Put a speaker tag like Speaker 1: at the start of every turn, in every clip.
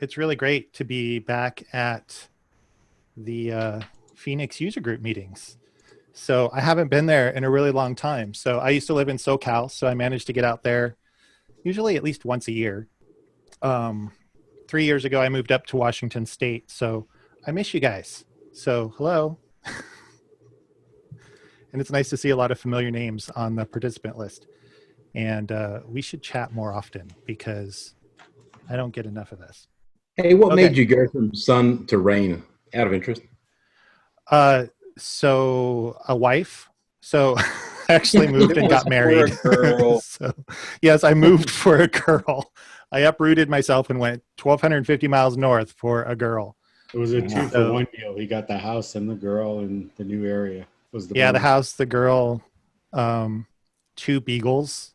Speaker 1: It's really great to be back at the Phoenix user group meetings. So I haven't been there in a really long time. So I used to live in SoCal, so I managed to get out there usually at least once a year. 3 years ago, I moved up to Washington State, so I miss you guys. So hello. And it's nice to see a lot of familiar names on the participant list. And we should chat more often because I don't get enough of this.
Speaker 2: Hey, what
Speaker 1: Okay.
Speaker 2: made you go from sun to rain out of interest?
Speaker 1: So a wife. So I actually moved and
Speaker 3: It was
Speaker 1: got
Speaker 3: for
Speaker 1: married.
Speaker 3: a girl.
Speaker 1: So yes, I moved for a girl. I uprooted myself and went 1,250 miles north for a girl.
Speaker 3: It was a two for
Speaker 1: So
Speaker 3: one deal. He got the house and the girl in the new area. Was the
Speaker 1: yeah, the
Speaker 3: bonus.
Speaker 1: house, the girl, two beagles,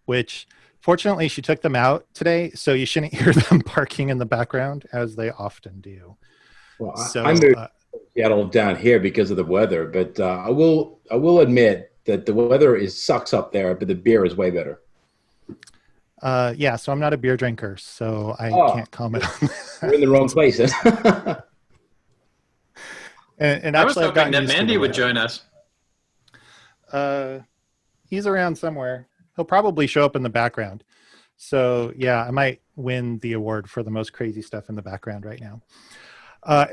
Speaker 1: which fortunately she took them out today, so you shouldn't hear them barking in the background as they often do.
Speaker 2: Well,
Speaker 1: So
Speaker 2: I moved to Seattle down here because of the weather, but I will admit that the weather sucks up there, but the beer is way better.
Speaker 1: yeah, so I'm not a beer drinker, so I
Speaker 2: Oh,
Speaker 1: can't comment on
Speaker 2: you're in the wrong places.
Speaker 1: and
Speaker 4: I was
Speaker 1: actually, I've
Speaker 4: hoping
Speaker 1: gotten
Speaker 4: that
Speaker 1: used to
Speaker 4: Mandy
Speaker 1: the
Speaker 4: would
Speaker 1: weather.
Speaker 4: join us.
Speaker 1: He's around somewhere. He'll probably show up in the background. So yeah, I might win the award for the most crazy stuff in the background right now.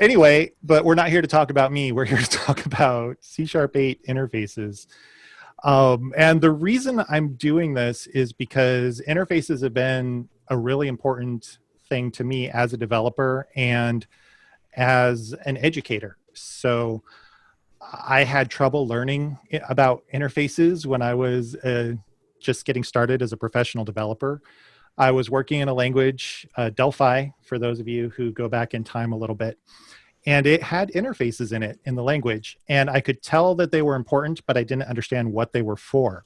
Speaker 1: Anyway, but we're not here to talk about me. We're here to talk about C#8 interfaces. And the reason I'm doing this is because interfaces have been a really important thing to me as a developer and as an educator. So I had trouble learning about interfaces when I was just getting started as a professional developer. I was working in a language, Delphi, for those of you who go back in time a little bit. And it had interfaces in it, in the language. And I could tell that they were important, but I didn't understand what they were for.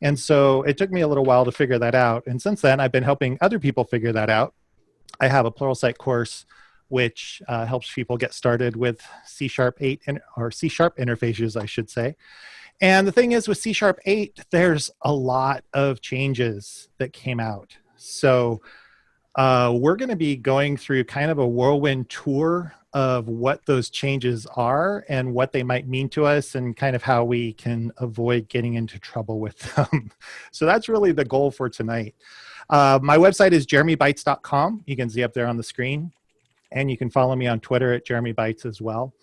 Speaker 1: And so it took me a little while to figure that out. And since then, I've been helping other people figure that out. I have a Pluralsight course which helps people get started with C#8 or C# interfaces, I should say. And the thing is, with C#8, there's a lot of changes that came out. So we're going to be going through kind of a whirlwind tour of what those changes are and what they might mean to us and kind of how we can avoid getting into trouble with them. So that's really the goal for tonight. My website is jeremybytes.com. You can see up there on the screen. And you can follow me on Twitter at jeremybytes as well.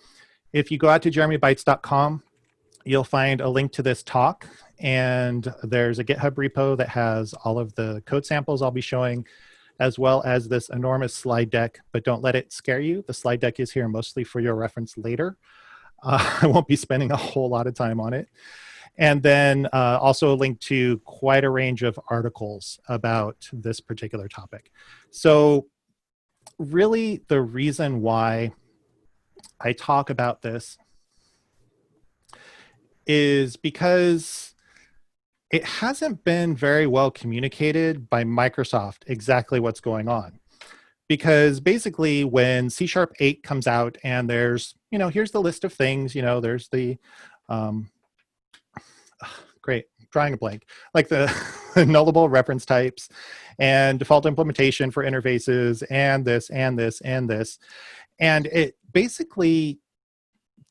Speaker 1: If you go out to jeremybytes.com, you'll find a link to this talk. And there's a GitHub repo that has all of the code samples I'll be showing, as well as this enormous slide deck. But don't let it scare you. The slide deck is here mostly for your reference later. I won't be spending a whole lot of time on it. And then also a link to quite a range of articles about this particular topic. So really, the reason why I talk about this is because it hasn't been very well communicated by Microsoft exactly what's going on. Because basically, when C#8 comes out and there's, here's the list of things, there's the, great, drawing a blank, like the nullable reference types and default implementation for interfaces and this and this and this. And it basically,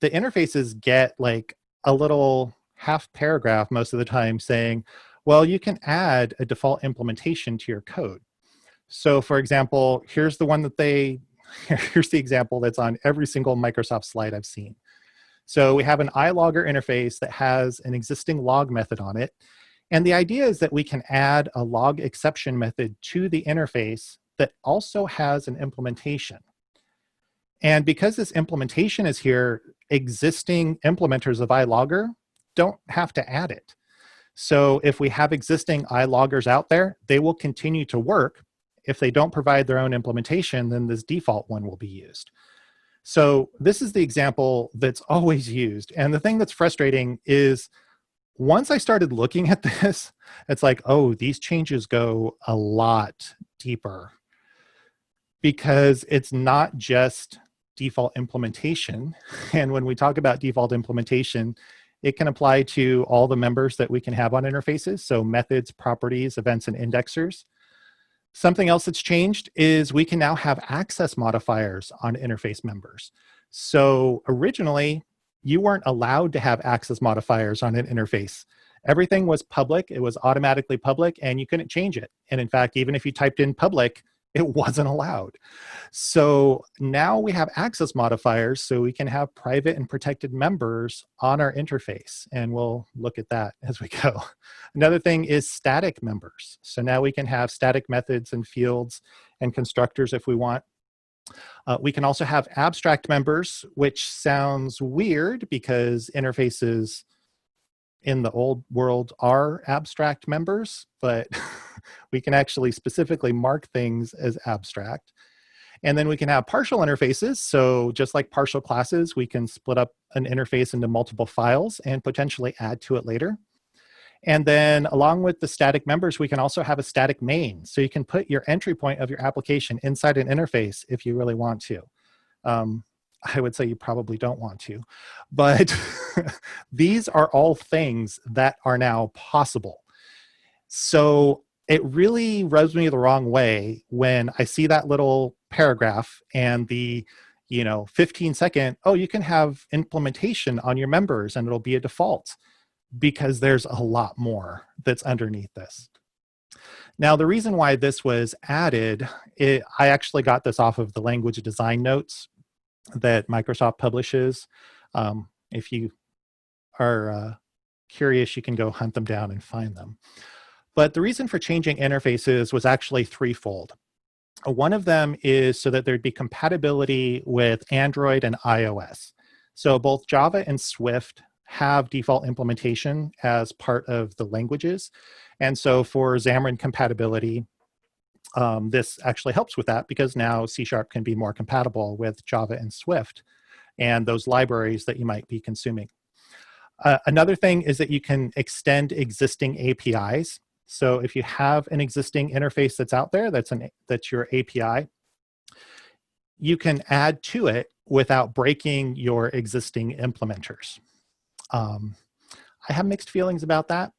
Speaker 1: the interfaces get like a little half paragraph most of the time saying, well, you can add a default implementation to your code. So for example, here's the one that here's the example that's on every single Microsoft slide I've seen. So we have an iLogger interface that has an existing log method on it. And the idea is that we can add a log exception method to the interface that also has an implementation. And because this implementation is here, existing implementers of iLogger don't have to add it. So if we have existing iLoggers out there, they will continue to work. If they don't provide their own implementation, then this default one will be used. So this is the example that's always used. And the thing that's frustrating is once I started looking at this, it's like, oh, these changes go a lot deeper because it's not just default implementation. And when we talk about default implementation, it can apply to all the members that we can have on interfaces. So methods, properties, events, and indexers. Something else that's changed is we can now have access modifiers on interface members. So originally, you weren't allowed to have access modifiers on an interface. Everything was public, it was automatically public, and you couldn't change it. And in fact, even if you typed in public, it wasn't allowed. So now we have access modifiers, so we can have private and protected members on our interface, and we'll look at that as we go. Another thing is static members. So now we can have static methods and fields and constructors if we want. We can also have abstract members, which sounds weird because interfaces in the old world are abstract members, but we can actually specifically mark things as abstract. And then we can have partial interfaces. So just like partial classes, we can split up an interface into multiple files and potentially add to it later. And then along with the static members, we can also have a static main. So you can put your entry point of your application inside an interface if you really want to. I would say you probably don't want to, but these are all things that are now possible. So it really rubs me the wrong way when I see that little paragraph and the 15-second, oh, you can have implementation on your members and it'll be a default, because there's a lot more that's underneath this. Now, the reason why this was added, I actually got this off of the language design notes that Microsoft publishes. If you are curious, you can go hunt them down and find them. But the reason for changing interfaces was actually threefold. One of them is so that there'd be compatibility with Android and iOS. So both Java and Swift have default implementation as part of the languages. And so for Xamarin compatibility, this actually helps with that, because now C# can be more compatible with Java and Swift and those libraries that you might be consuming. Another thing is that you can extend existing APIs. So if you have an existing interface that's out there, that's your API, you can add to it without breaking your existing implementers. I have mixed feelings about that.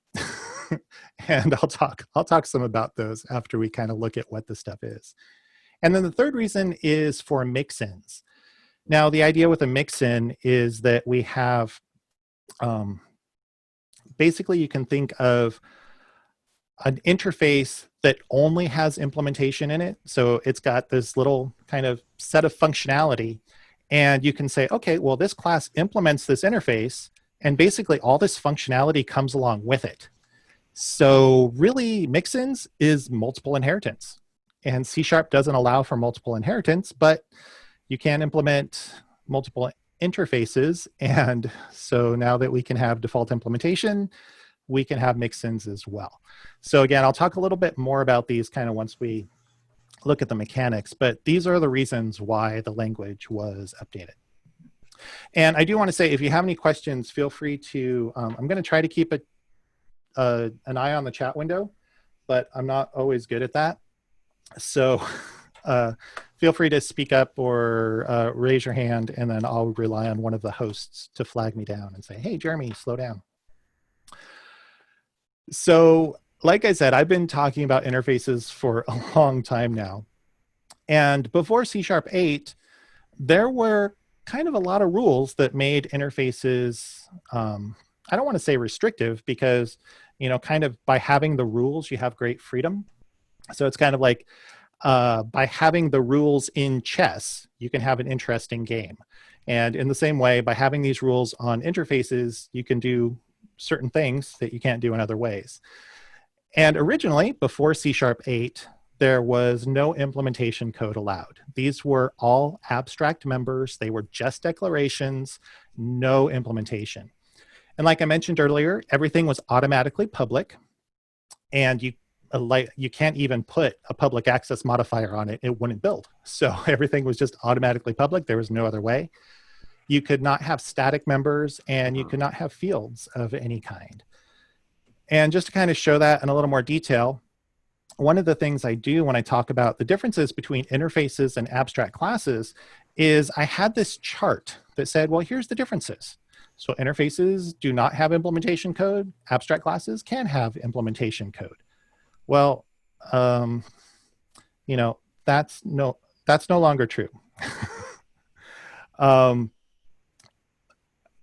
Speaker 1: And I'll talk some about those after we kind of look at what this stuff is. And then the third reason is for mix-ins. Now, the idea with a mix-in is that we have, basically you can think of an interface that only has implementation in it. So it's got this little kind of set of functionality, and you can say, okay, well, this class implements this interface, and basically all this functionality comes along with it. So really, mix-ins is multiple inheritance. And C# doesn't allow for multiple inheritance, but you can implement multiple interfaces. And so now that we can have default implementation, we can have mix-ins as well. So again, I'll talk a little bit more about these kind of once we look at the mechanics, but these are the reasons why the language was updated. And I do want to say, if you have any questions, feel free to, I'm going to try to keep an eye on the chat window, but I'm not always good at that. So feel free to speak up or raise your hand, and then I'll rely on one of the hosts to flag me down and say, hey, Jeremy, slow down. So like I said, I've been talking about interfaces for a long time now. And before C# 8, there were kind of a lot of rules that made interfaces, I don't want to say restrictive, because, kind of by having the rules, you have great freedom. So it's kind of like by having the rules in chess, you can have an interesting game. And in the same way, by having these rules on interfaces, you can do certain things that you can't do in other ways. And originally, before C# 8, there was no implementation code allowed. These were all abstract members. They were just declarations, no implementation. And like I mentioned earlier, everything was automatically public, and you can't even put a public access modifier on it. It wouldn't build. So everything was just automatically public. There was no other way. You could not have static members, and you could not have fields of any kind. And just to kind of show that in a little more detail, one of the things I do when I talk about the differences between interfaces and abstract classes is I had this chart that said, well, here's the differences. So interfaces do not have implementation code. Abstract classes can have implementation code. Well, you know, that's no longer true. um,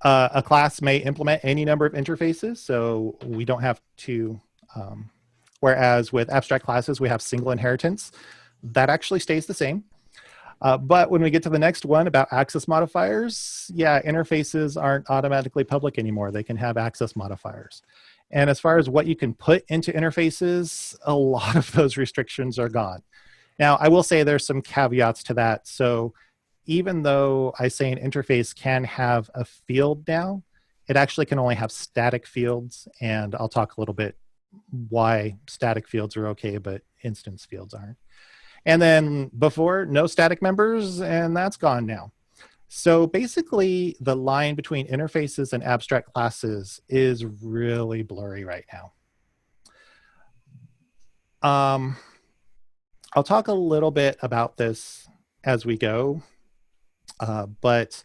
Speaker 1: a class may implement any number of interfaces, so we don't have to, whereas with abstract classes, we have single inheritance. That actually stays the same. But when we get to the next one about access modifiers, yeah, interfaces aren't automatically public anymore. They can have access modifiers. And as far as what you can put into interfaces, a lot of those restrictions are gone. Now, I will say there's some caveats to that. So even though I say an interface can have a field now, it actually can only have static fields. And I'll talk a little bit why static fields are okay, but instance fields aren't. And then before, no static members, and that's gone now. So basically, the line between interfaces and abstract classes is really blurry right now. I'll talk a little bit about this as we go, but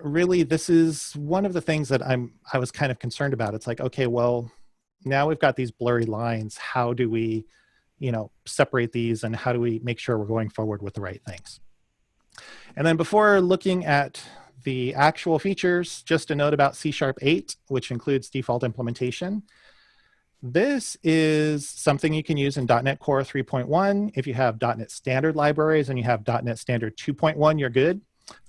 Speaker 1: really, this is one of the things that I was kind of concerned about. It's like, okay, well, now we've got these blurry lines. How do we, separate these, and how do we make sure we're going forward with the right things? And then before looking at the actual features, just a note about C#8, which includes default implementation. This is something you can use in .NET Core 3.1. If you have .NET Standard libraries and you have .NET Standard 2.1, you're good.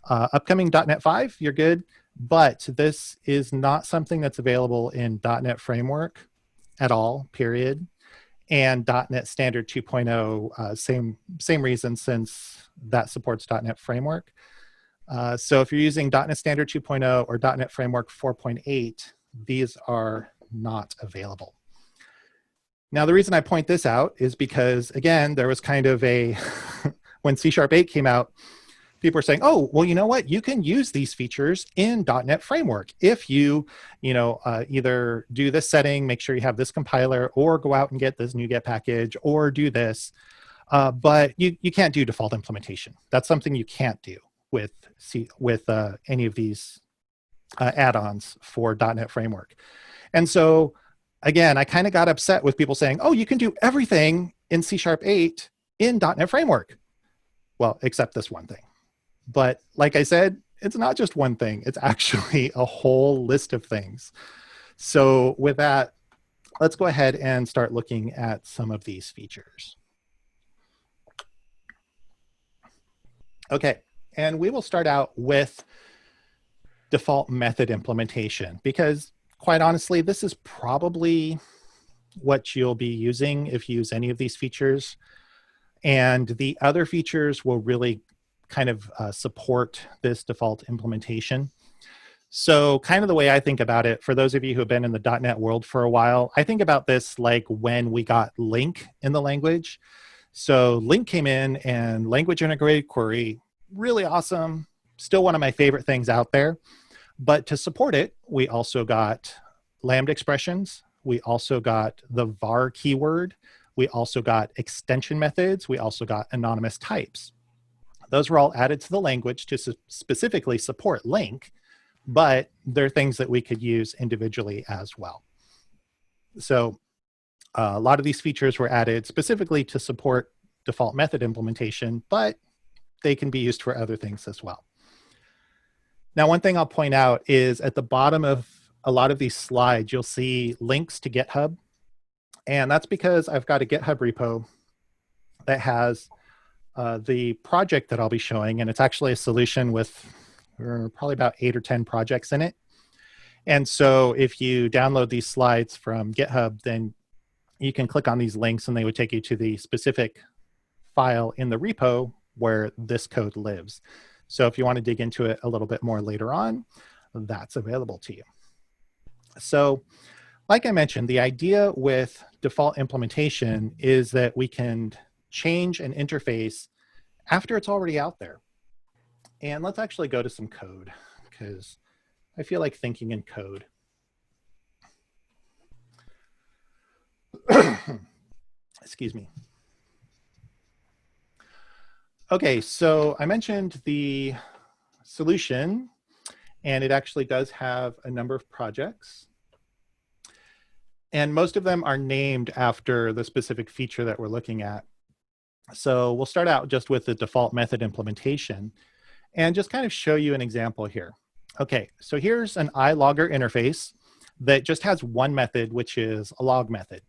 Speaker 1: Upcoming .NET 5, you're good. But this is not something that's available in .NET Framework at all, period. And .NET Standard 2.0, same reason, since that supports .NET Framework. So if you're using .NET Standard 2.0 or .NET Framework 4.8, these are not available. Now, the reason I point this out is because, again, there was kind of a, when C#8 came out, people were saying, oh, well, you know what? You can use these features in .NET Framework if you, either do this setting, make sure you have this compiler, or go out and get this NuGet package, or do this. But you can't do default implementation. That's something you can't do with any of these add-ons for .NET Framework. And so, again, I kind of got upset with people saying, oh, you can do everything in C#8 in .NET Framework. Well, except this one thing. But like I said, it's not just one thing. It's actually a whole list of things. So with that, let's go ahead and start looking at some of these features. Okay, and we will start out with default method implementation, because quite honestly, this is probably what you'll be using if you use any of these features. And the other features will really kind of support this default implementation. So kind of the way I think about it, for those of you who have been in the .NET world for a while, I think about this like when we got LINQ in the language. So LINQ came in, and language integrated query, really awesome, still one of my favorite things out there. But to support it, we also got Lambda expressions. We also got the var keyword. We also got extension methods. We also got anonymous types. Those were all added to the language to specifically support LINQ, but they're things that we could use individually as well. So a lot of these features were added specifically to support default method implementation, but they can be used for other things as well. Now, one thing I'll point out is at the bottom of a lot of these slides, you'll see links to GitHub. And that's because I've got a GitHub repo that has the project that I'll be showing, and it's actually a solution with probably about 8 or 10 projects in it. And so if you download these slides from GitHub, then you can click on these links and they would take you to the specific file in the repo where this code lives. So if you want to dig into it a little bit more later on, that's available to you. So like I mentioned, the idea with default implementation is that we can change an interface after it's already out there. And let's actually go to some code, because I feel like thinking in code. Excuse me. Okay, so I mentioned the solution, and it actually does have a number of projects. And most of them are named after the specific feature that we're looking at. So we'll start out just with the default method implementation and just kind of show you an example here. Okay, so here's an iLogger interface that just has one method, which is a log method.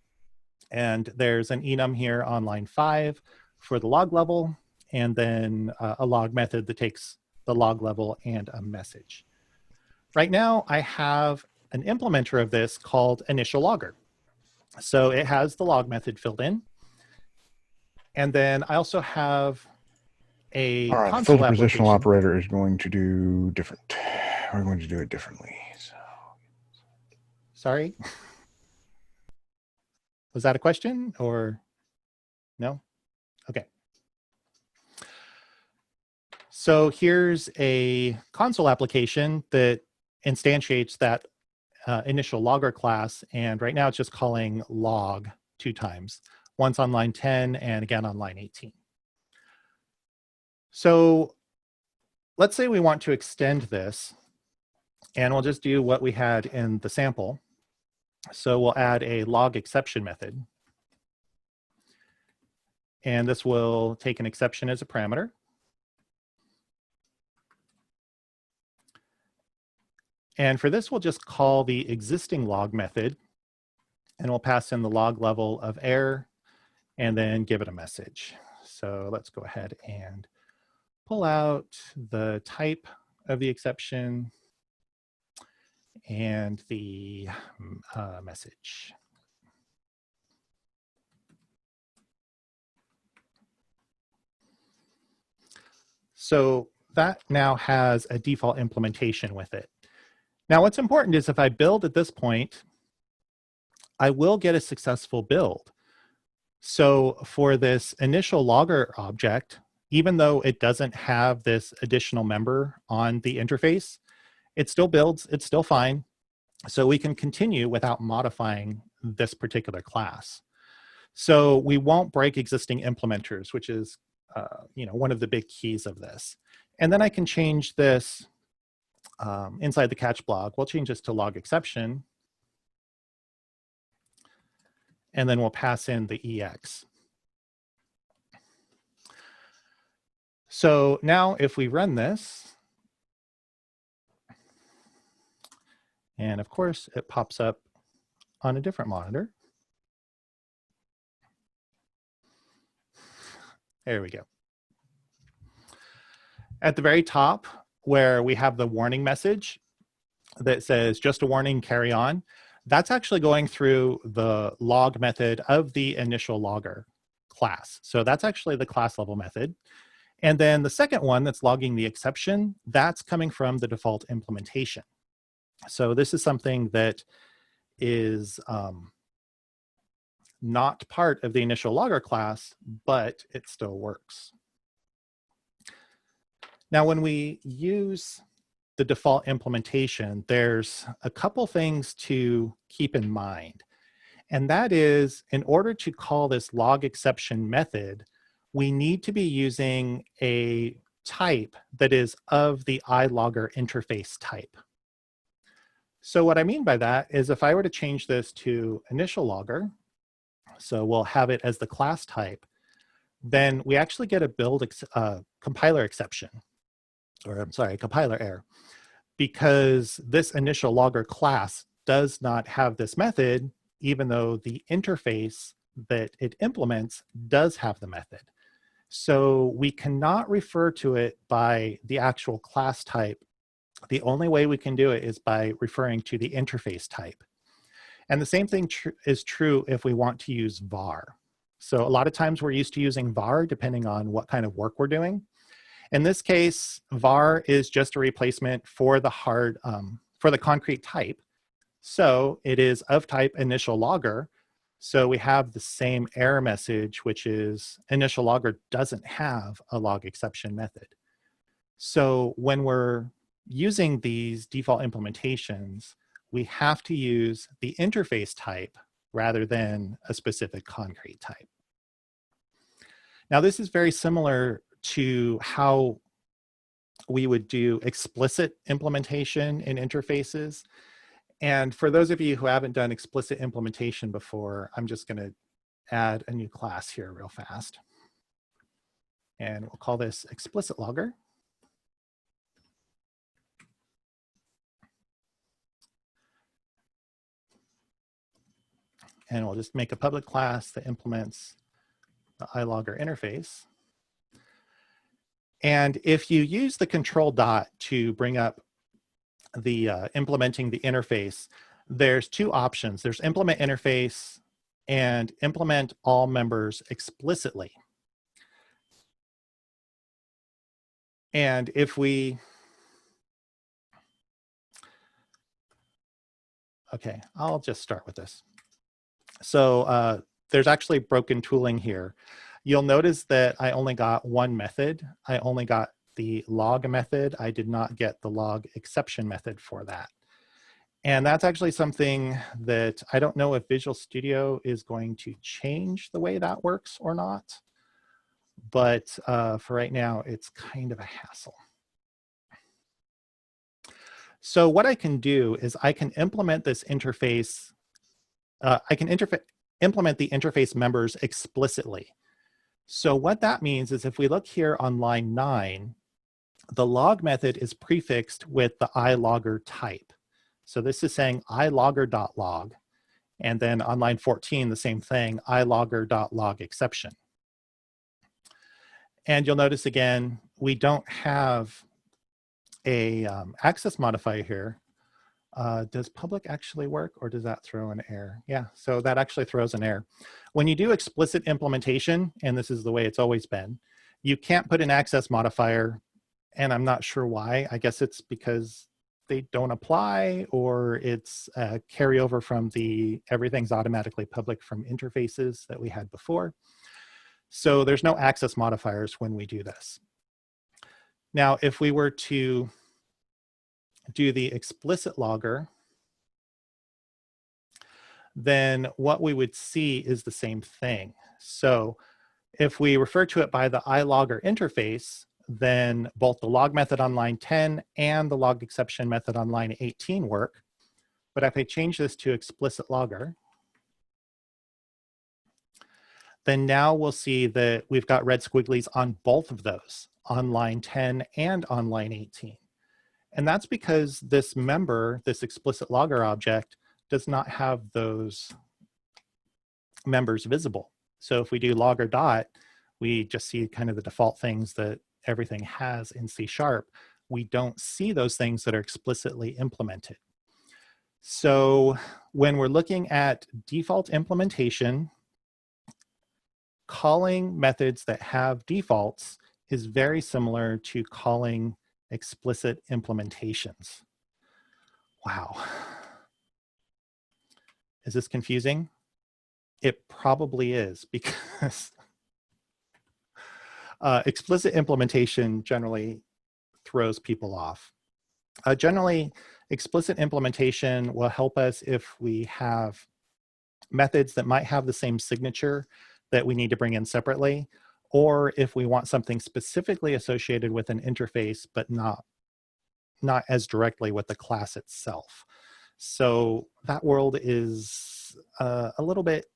Speaker 1: And there's an enum here on line 5 for the log level, and then a log method that takes the log level and a message. Right now, I have an implementer of this called initial logger. So it has the log method filled in. And then I also have a
Speaker 4: All right, the
Speaker 1: console
Speaker 4: filter positional
Speaker 1: application.
Speaker 4: operator is going to do different. We're going to do it differently. So.
Speaker 1: Sorry. Was that a question or no? Okay. So here's a console application that instantiates that initial logger class. And right now it's just calling log 2 times, once on line 10 and again on line 18. So let's say we want to extend this, and we'll just do what we had in the sample. So we'll add a log exception method. And this will take an exception as a parameter. And for this, we'll just call the existing log method, and we'll pass in the log level of error and then give it a message. So let's go ahead and pull out the type of the exception and the message. So that now has a default implementation with it. Now, what's important is if I build at this point, I will get a successful build. So for this initial logger object, even though it doesn't have this additional member on the interface, it still builds, it's still fine. So we can continue without modifying this particular class. So we won't break existing implementers, which is one of the big keys of this. And then I can change this inside the catch block. We'll change this to log exception. And then we'll pass in the EX. So now if we run this, and of course it pops up on a different monitor. There we go. At the very top, where we have the warning message that says, just a warning, carry on, that's actually going through the log method of the initial logger class. So that's actually the class level method. And then the second one that's logging the exception, that's coming from the default implementation. So this is something that is not part of the initial logger class, but it still works. Now, when we use the default implementation, there's a couple things to keep in mind. And that is, in order to call this log exception method, we need to be using a type that is of the iLogger interface type. So what I mean by that is if I were to change this to initial logger, so we'll have it as the class type, then we actually get a compiler exception, or I'm sorry, compiler error, because this initial logger class does not have this method, even though the interface that it implements does have the method. So we cannot refer to it by the actual class type. The only way we can do it is by referring to the interface type. And the same thing is true if we want to use var. So a lot of times we're used to using var depending on what kind of work we're doing. In this case, var is just a replacement for the for the concrete type. So it is of type initial logger. So we have the same error message, which is initial logger doesn't have a log exception method. So when we're using these default implementations, we have to use the interface type rather than a specific concrete type. Now, this is very similar to how we would do explicit implementation in interfaces. And for those of you who haven't done explicit implementation before, I'm just going to add a new class here real fast. And we'll call this explicit logger. And we'll just make a public class that implements the iLogger interface. And if you use the control dot to bring up the implementing the interface, there's two options. There's implement interface and implement all members explicitly. And if we, okay, I'll just start with this. So there's actually broken tooling here. You'll notice that I only got one method. I only got the log method. I did not get the log exception method for that. And that's actually something that I don't know if Visual Studio is going to change the way that works or not. But for right now, it's kind of a hassle. So what I can do is I can implement this interface. I can implement the interface members explicitly. So what that means is if we look here on line 9, the log method is prefixed with the iLogger type. So this is saying iLogger.log. And then on line 14, the same thing, iLogger.log exception. And you'll notice again, we don't have a access modifier here. Does public actually work, or does that throw an error? Yeah, so that actually throws an error. When you do explicit implementation, and this is the way it's always been, you can't put an access modifier, and I'm not sure why. I guess it's because they don't apply, or it's a carryover from the everything's automatically public from interfaces that we had before. So there's no access modifiers when we do this. Now, if we were to do the explicit logger, then what we would see is the same thing. So if we refer to it by the iLogger interface, then both the log method on line 10 and the log exception method on line 18 work. But if I change this to explicit logger, then now we'll see that we've got red squigglies on both of those, on line 10 and on line 18. And that's because this member, this explicit logger object, does not have those members visible. So if we do logger dot, we just see kind of the default things that everything has in C#. We don't see those things that are explicitly implemented. So when we're looking at default implementation, calling methods that have defaults is very similar to calling explicit implementations. Wow. Is this confusing? It probably is, because explicit implementation generally throws people off. Generally, explicit implementation will help us if we have methods that might have the same signature that we need to bring in separately, or if we want something specifically associated with an interface, but not as directly with the class itself. So that world is a little bit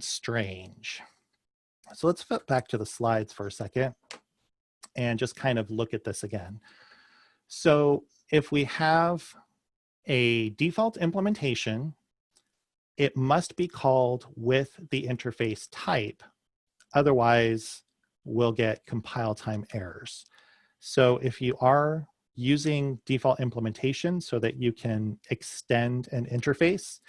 Speaker 1: strange. So let's flip back to the slides for a second and just kind of look at this again. So if we have a default implementation, it must be called with the interface type. Otherwise, we'll get compile time errors. So if you are using default implementation so that you can extend an interface,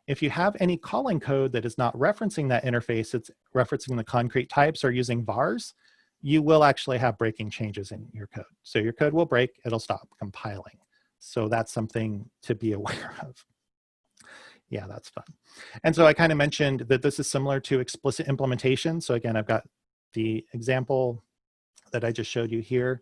Speaker 1: if you have any calling code that is not referencing that interface, it's referencing the concrete types or using vars, you will actually have breaking changes in your code. So your code will break, it'll stop compiling. So that's something to be aware of. Yeah, that's fun. And so I kind of mentioned that this is similar to explicit implementation. So again, I've got the example that I just showed you here.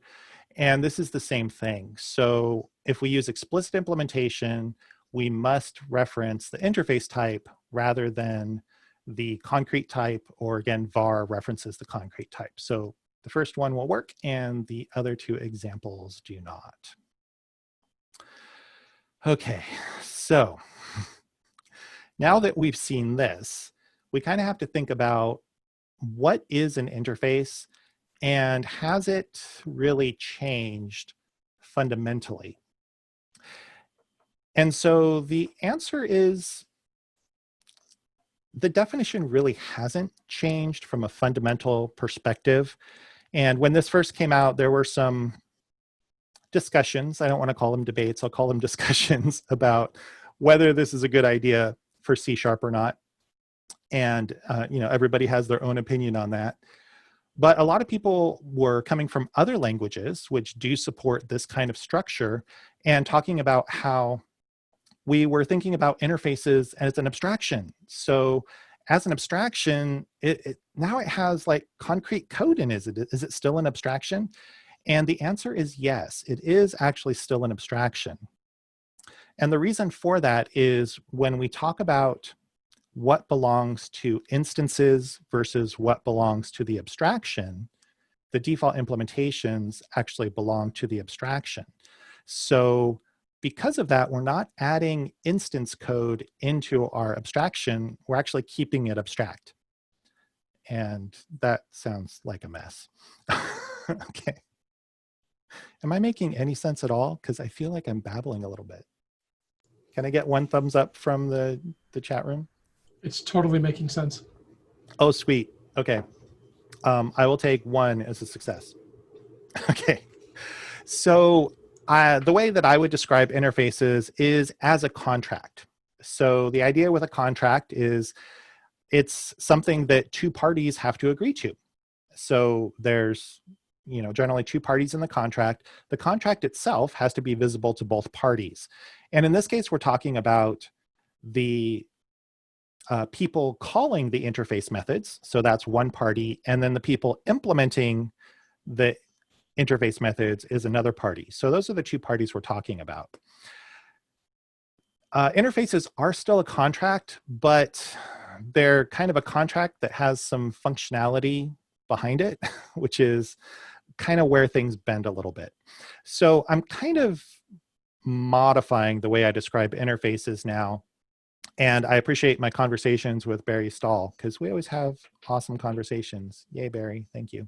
Speaker 1: And this is the same thing. So if we use explicit implementation, we must reference the interface type rather than the concrete type, or again, var references the concrete type. So the first one will work and the other two examples do not. Okay, so now that we've seen this, we kind of have to think about what is an interface And has it really changed fundamentally? And so the answer is the definition really hasn't changed from a fundamental perspective. And when this first came out, there were some discussions. I don't want to call them debates. I'll call them discussions about whether this is a good idea for C# or not. And everybody has their own opinion on that. But a lot of people were coming from other languages which do support this kind of structure and talking about how we were thinking about interfaces as an abstraction. So as an abstraction, now it has like concrete code in it. Is it still an abstraction? And the answer is yes, it is actually still an abstraction. And the reason for that is when we talk about what belongs to instances versus what belongs to the abstraction, the default implementations actually belong to the abstraction. So because of that, we're not adding instance code into our abstraction, we're actually keeping it abstract. And that sounds like a mess. Okay. Am I making any sense at all? Because I feel like I'm babbling a little bit. Can I get one thumbs up from the chat room?
Speaker 5: It's totally making sense.
Speaker 1: Oh, sweet. Okay. I will take one as a success. Okay. So the way that I would describe interfaces is as a contract. So the idea with a contract is it's something that two parties have to agree to. So there's generally two parties in the contract. The contract itself has to be visible to both parties. And in this case, we're talking about the people calling the interface methods. So that's one party. And then the people implementing the interface methods is another party. So those are the two parties we're talking about. Interfaces are still a contract, but they're kind of a contract that has some functionality behind it, which is kind of where things bend a little bit. So I'm kind of modifying the way I describe interfaces now. And I appreciate my conversations with Barry Stahl because we always have awesome conversations. Yay, Barry, thank you.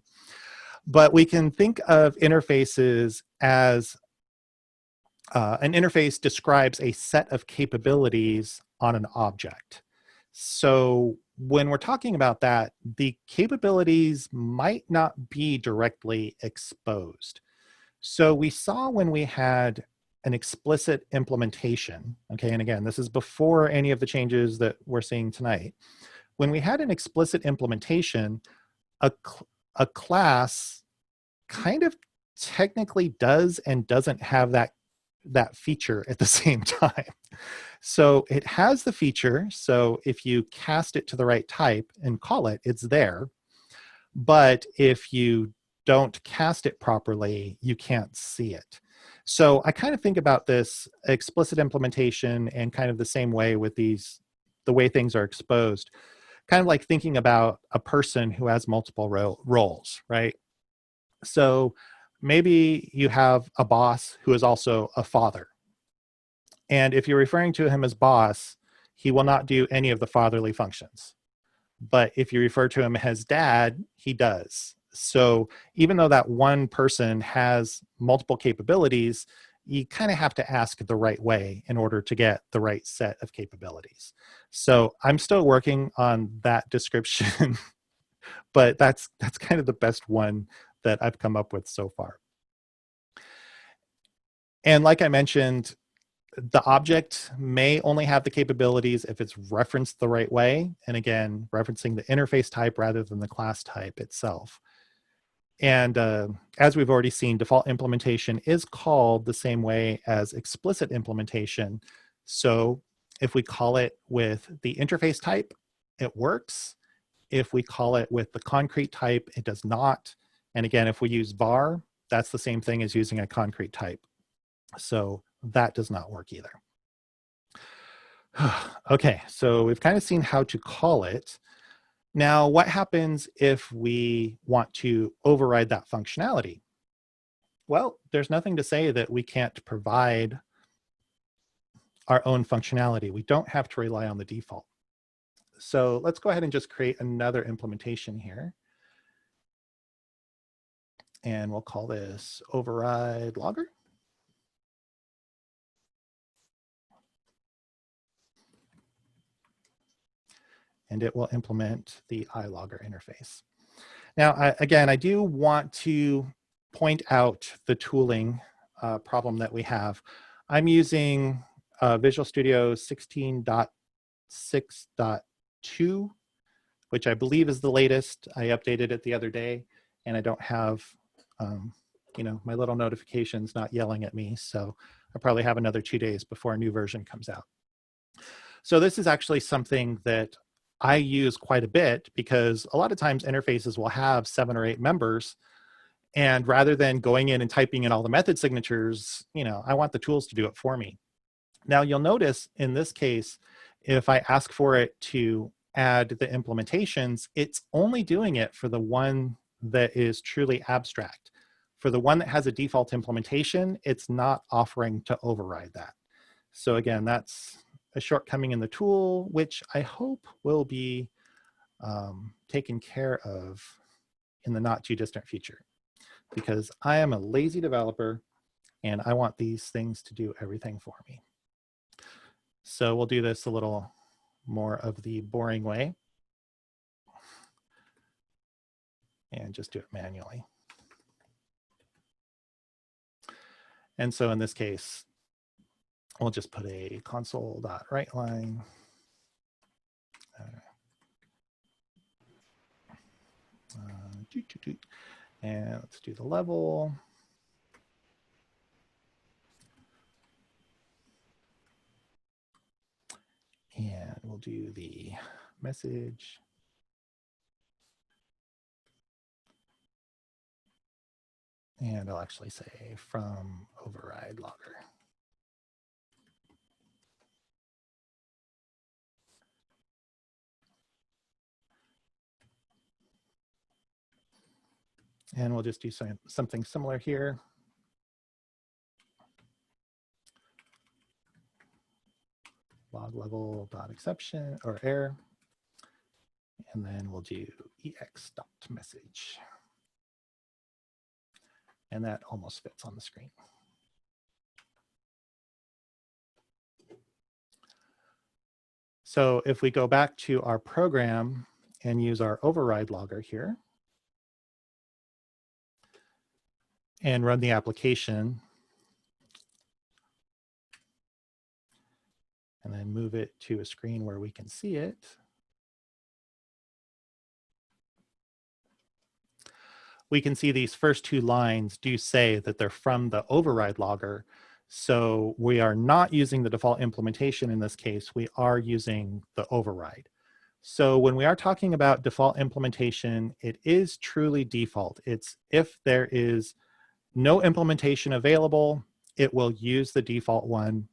Speaker 1: But we can think of interfaces as an interface describes a set of capabilities on an object. So when we're talking about that, the capabilities might not be directly exposed. So we saw when we had an explicit implementation, okay, and again, this is before any of the changes that we're seeing tonight. When we had an explicit implementation, a class kind of technically does and doesn't have that feature at the same time. So it has the feature, so if you cast it to the right type and call it, it's there. But if you don't cast it properly, you can't see it. So I kind of think about this explicit implementation and kind of the same way with the way things are exposed, kind of like thinking about a person who has multiple roles, right? So maybe you have a boss who is also a father. And if you're referring to him as boss, he will not do any of the fatherly functions. But if you refer to him as dad, he does. So even though that one person has multiple capabilities, you kind of have to ask the right way in order to get the right set of capabilities. So I'm still working on that description, but that's kind of the best one that I've come up with so far. And like I mentioned, the object may only have the capabilities if it's referenced the right way. And again, referencing the interface type rather than the class type itself. And as we've already seen, default implementation is called the same way as explicit implementation. So if we call it with the interface type, it works. If we call it with the concrete type, it does not. And again, if we use var, that's the same thing as using a concrete type. So that does not work either. Okay, so we've kind of seen how to call it. Now, what happens if we want to override that functionality? Well, there's nothing to say that we can't provide our own functionality. We don't have to rely on the default. So let's go ahead and just create another implementation here. And we'll call this override logger. And it will implement the iLogger interface. Now, again, I do want to point out the tooling problem that we have. I'm using Visual Studio 16.6.2, which I believe is the latest. I updated it the other day, and I don't have, you know, my little notifications not yelling at me. So I probably have another 2 days before a new version comes out. So this is actually something that I use quite a bit, because a lot of times interfaces will have 7 or 8 members. And rather than going in and typing in all the method signatures, you know, I want the tools to do it for me. Now you'll notice in this case, if I ask for it to add the implementations, it's only doing it for the one that is truly abstract. For the one that has a default implementation, it's not offering to override that. So again, that's a shortcoming in the tool, which I hope will be taken care of in the not too distant future, because I am a lazy developer and I want these things to do everything for me. So we'll do this a little more of the boring way and just do it manually. And so in this case, we'll just put a console.writeLine. And let's do the level. And we'll do the message. And I'll actually say from override logger. And we'll just do something similar here. Log level dot exception or error. And then we'll do ex dot message. And that almost fits on the screen. So if we go back to our program and use our override logger here and run the application and then move it to a screen where we can see it, we can see these first 2 lines do say that they're from the override logger. So we are not using the default implementation in this case, we are using the override. So when we are talking about default implementation, it is truly default. It's if there is no implementation available, it will use the default one.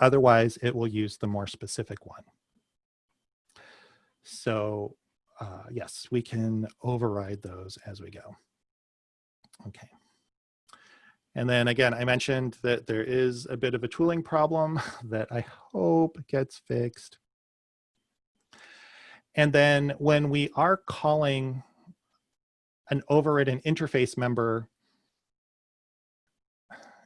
Speaker 1: Otherwise, it will use the more specific one. So yes, we can override those as we go. Okay. And then again, I mentioned that there is a bit of a tooling problem that I hope gets fixed. And then when we are calling an overridden interface member,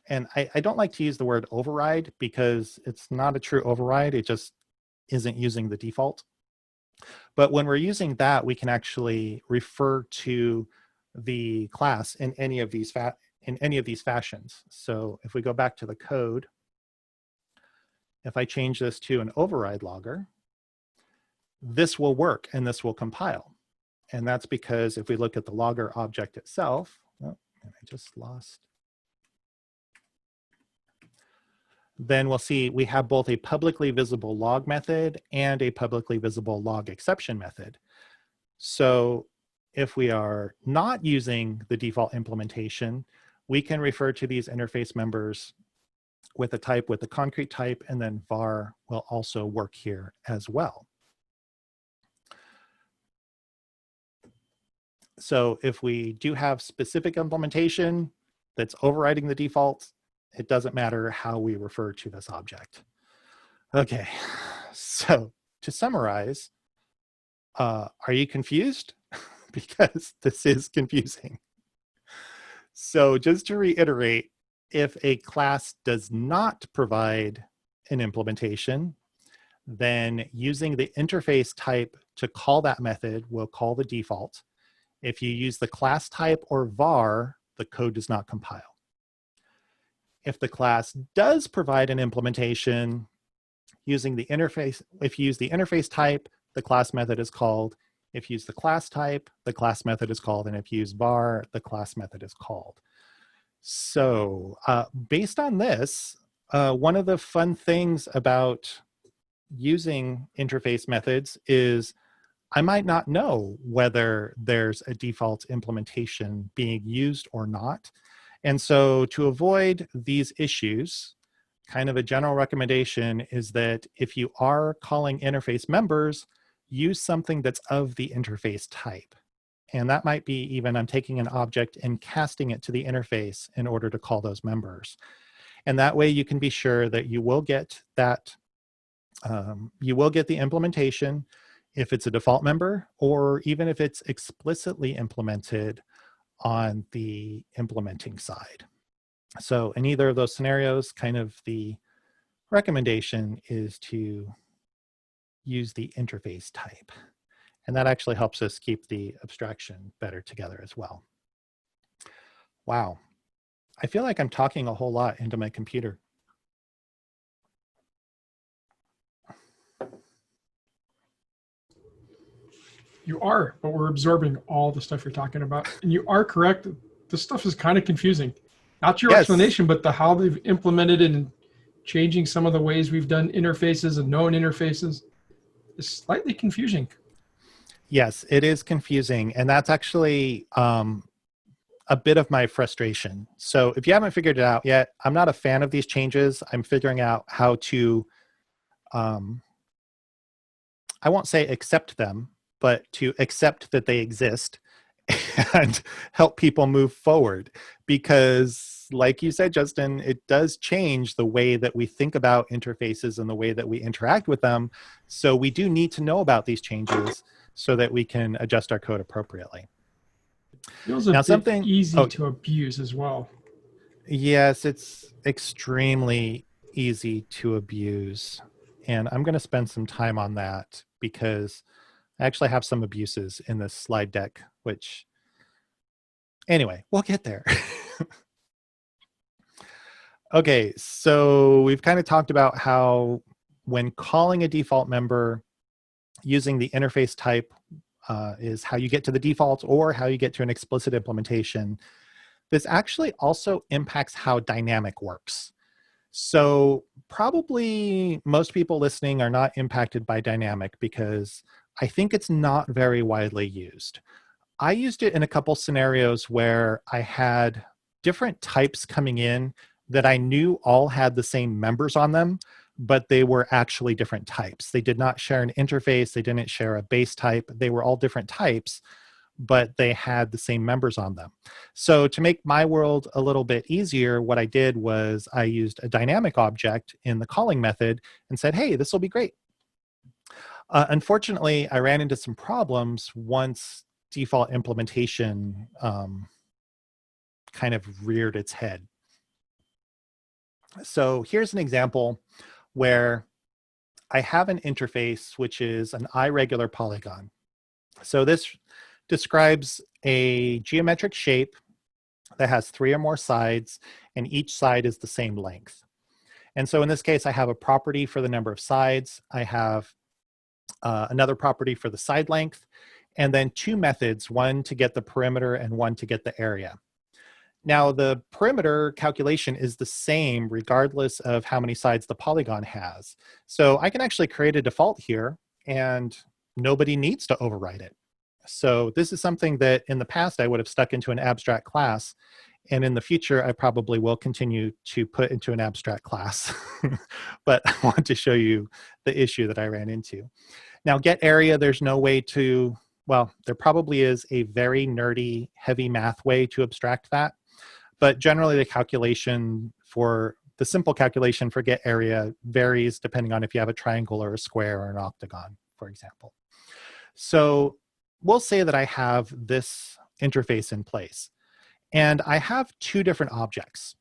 Speaker 1: and I don't like to use the word override because it's not a true override, it just isn't using the default. But when we're using that, we can actually refer to the class in any of these fashions. So if we go back to the code, if I change this to an override logger, this will work and this will compile. And that's because if we look at the logger object itself, oh, and I just lost. Then we'll see we have both a publicly visible log method and a publicly visible log exception method. So if we are not using the default implementation, we can refer to these interface members with a type, with a concrete type, and then var will also work here as well. So if we do have specific implementation that's overriding the default, it doesn't matter how we refer to this object. Okay, so to summarize, are you confused? Because this is confusing. So just to reiterate, if a class does not provide an implementation, then using the interface type to call that method will call the default. If you use the class type or var, the code does not compile. If the class does provide an implementation, using the interface, if you use the interface type, the class method is called. If you use the class type, the class method is called. And if you use var, the class method is called. So based on this, one of the fun things about using interface methods is I might not know whether there's a default implementation being used or not. And so to avoid these issues, kind of a general recommendation is that if you are calling interface members, use something that's of the interface type. And that might be even I'm taking an object and casting it to the interface in order to call those members. And that way you can be sure that you will get that, you will get the implementation if it's a default member, or even if it's explicitly implemented on the implementing side. So in either of those scenarios, kind of the recommendation is to use the interface type. And that actually helps us keep the abstraction better together as well. Wow. I feel like I'm talking a whole lot into my computer.
Speaker 5: You are, but we're absorbing all the stuff you're talking about. And you are correct. This stuff is kind of confusing. Not your
Speaker 1: Yes.
Speaker 5: explanation, but how they've implemented it and changing some of the ways we've done interfaces and known interfaces is slightly confusing.
Speaker 1: Yes, it is confusing. And that's actually a bit of my frustration. So if you haven't figured it out yet, I'm not a fan of these changes. I'm figuring out how to, I won't say accept them, but to accept that they exist and help people move forward. Because like you said, Justin, it does change the way that we think about interfaces and the way that we interact with them. So we do need to know about these changes so that we can adjust our code appropriately.
Speaker 5: Feels a
Speaker 1: Now,
Speaker 5: bit
Speaker 1: something
Speaker 5: easy to abuse as well.
Speaker 1: Yes, it's extremely easy to abuse. And I'm going to spend some time on that because I actually have some abuses in this slide deck, which, anyway, we'll get there. Okay, so we've kind of talked about how when calling a default member, using the interface type is how you get to the default or how you get to an explicit implementation. This actually also impacts how dynamic works. So probably most people listening are not impacted by dynamic because I think it's not very widely used. I used it in a couple scenarios where I had different types coming in that I knew all had the same members on them, but they were actually different types. They did not share an interface. They didn't share a base type. They were all different types, but they had the same members on them. So to make my world a little bit easier, what I did was I used a dynamic object in the calling method and said, hey, this will be great. Unfortunately, I ran into some problems once default implementation kind of reared its head. So here's an example where I have an interface, which is an irregular polygon. So this describes a geometric shape that has 3 or more sides, and each side is the same length. And so in this case, I have a property for the number of sides. I have another property for the side length, and then 2 methods, one to get the perimeter and one to get the area. Now, the perimeter calculation is the same regardless of how many sides the polygon has. So I can actually create a default here, and nobody needs to override it. So this is something that in the past I would have stuck into an abstract class, and in the future I probably will continue to put into an abstract class. But I want to show you the issue that I ran into. Now, get area, there's no way to, well, there probably is a very nerdy, heavy math way to abstract that. But generally the calculation for, the simple calculation for get area varies depending on if you have a triangle or a square or an octagon, for example. So we'll say that I have this interface in place. And I have two different objects.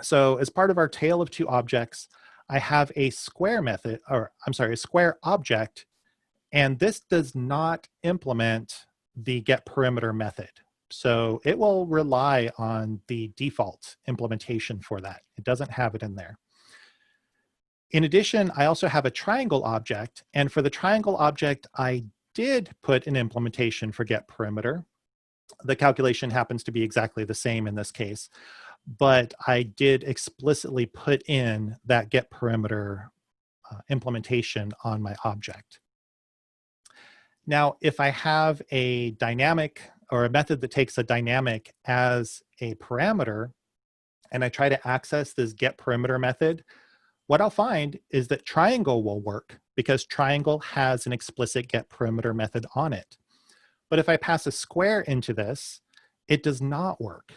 Speaker 1: So as part of our tale of two objects, I have a square method, or I'm sorry, a square object, and this does not implement the getPerimeter method. So it will rely on the default implementation for that. It doesn't have it in there. In addition, I also have a triangle object, and for the triangle object, I did put an implementation for getPerimeter. The calculation happens to be exactly the same in this case, but I did explicitly put in that getPerimeter implementation on my object. Now, if I have a dynamic or a method that takes a dynamic as a parameter, and I try to access this getPerimeter method, what I'll find is that triangle will work because triangle has an explicit getPerimeter method on it. But if I pass a square into this, it does not work.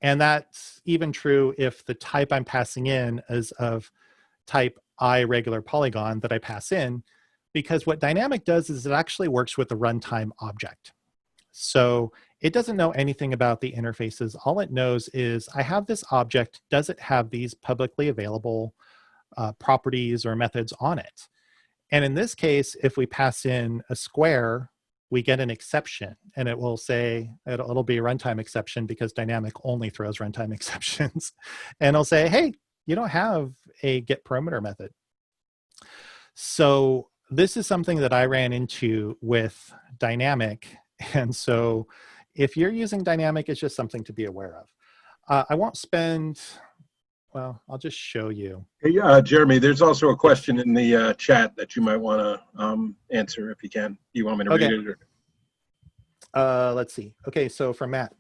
Speaker 1: And that's even true if the type I'm passing in is of type I regular polygon that I pass in, because what dynamic does is it actually works with the runtime object. So it doesn't know anything about the interfaces. All it knows is I have this object, does it have these publicly available properties or methods on it? And in this case, if we pass in a square, we get an exception, and it will say, it'll be a runtime exception because dynamic only throws runtime exceptions. And it'll say, hey, you don't have a getPerimeter method. So this is something that I ran into with dynamic. And so if you're using dynamic, it's just something to be aware of. I won't spend, well, I'll just show you.
Speaker 6: Hey, Jeremy, there's also a question in the chat that you might want to answer if you can. Do you want me to read it? Or?
Speaker 1: Let's see. Okay, so from Matt.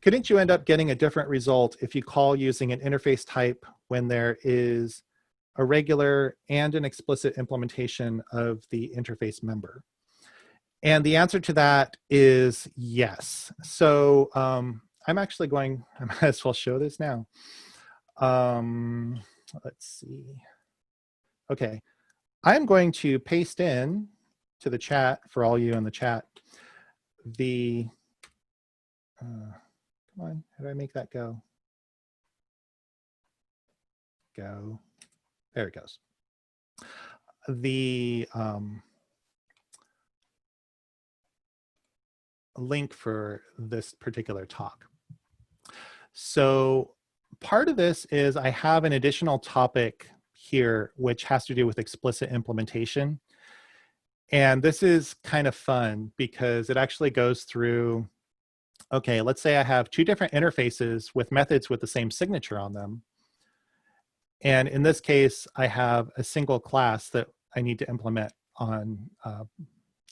Speaker 1: Couldn't you end up getting a different result if you call using an interface type when there is a regular and an explicit implementation of the interface member? And the answer to that is yes. So I'm actually going, I might as well show this now. Let's see. Okay, I'm going to paste in to the chat for all you in the chat the, come on, how do I make that go? Go, there it goes. The link for this particular talk. So part of this is I have an additional topic here which has to do with explicit implementation. And this is kind of fun because it actually goes through, okay, let's say I have two different interfaces with methods with the same signature on them. And in this case, I have a single class that I need to implement on a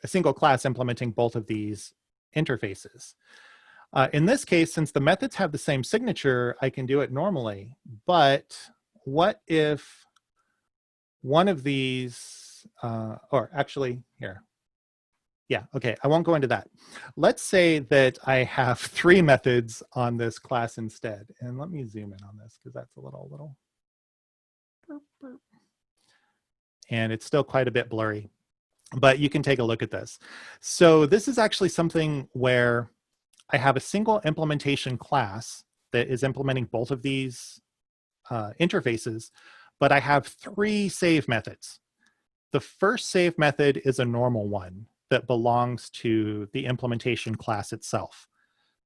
Speaker 1: single class implementing both of these interfaces. In this case, since the methods have the same signature, I can do it normally. But what if one of these, or actually here, yeah, okay, I won't go into that. Let's say that I have 3 methods on this class instead. And let me zoom in on this because that's a little, burp, burp. And it's still quite a bit blurry, but you can take a look at this. So this is actually something where I have a single implementation class that is implementing both of these interfaces, but I have 3 save methods. The first save method is a normal one that belongs to the implementation class itself.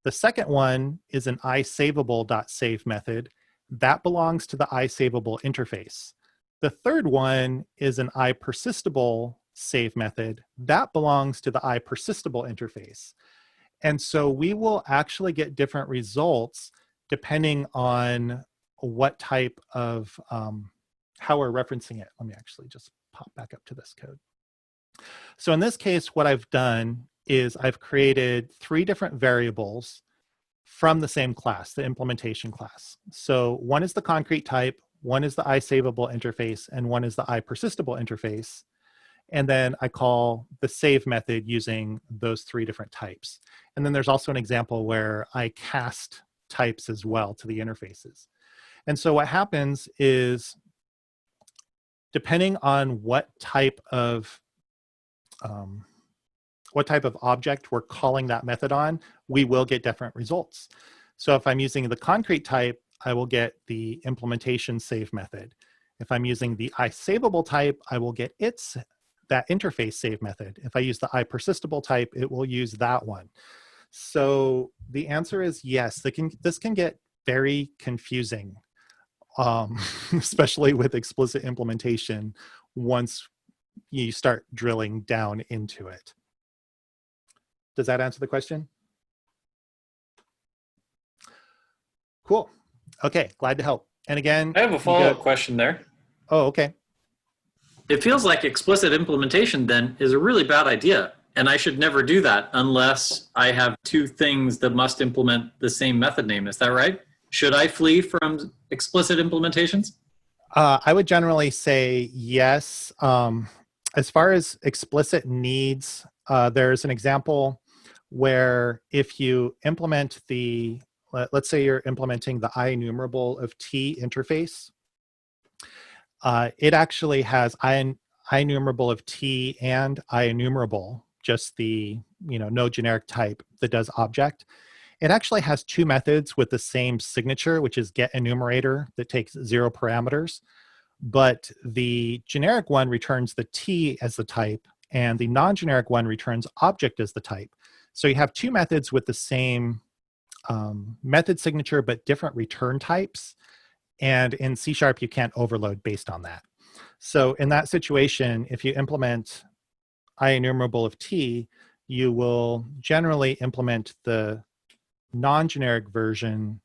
Speaker 1: The second one is an iSavable.save method that belongs to the iSavable interface. The third one is an iPersistable save method that belongs to the iPersistable interface. And so we will actually get different results depending on what type of, how we're referencing it. Let me actually just pop back up to this code. So in this case, what I've done is I've created 3 different variables from the same class, the implementation class. So one is the concrete type, one is the iSavable interface, and one is the iPersistable interface. And then I call the save method using those 3 different types. And then there's also an example where I cast types as well to the interfaces. And so what happens is, depending on what type of object we're calling that method on, we will get different results. So if I'm using the concrete type, I will get the implementation save method. If I'm using the iSaveable type, I will get that interface save method. If I use the iPersistable type, it will use that one. So the answer is yes. This can get very confusing, especially with explicit implementation once you start drilling down into it. Does that answer the question? Cool. Okay, glad to help. And again,
Speaker 7: I have a follow-up question there.
Speaker 1: Oh, okay.
Speaker 7: It feels like explicit implementation then is a really bad idea. And I should never do that unless I have two things that must implement the same method name. Is that right? Should I flee from explicit implementations?
Speaker 1: I would generally say yes. As far as explicit needs, there's an example where if you implement let's say you're implementing the IEnumerable of T interface, it actually has IEnumerable of T and IEnumerable, just the no generic type that does object. It actually has two methods with the same signature, which is getEnumerator that takes 0 parameters. But the generic one returns the T as the type, and the non-generic one returns object as the type. So you have two methods with the same method signature, but different return types. And in C# you can't overload based on that. So in that situation, if you implement IEnumerable of T, you will generally implement the non-generic version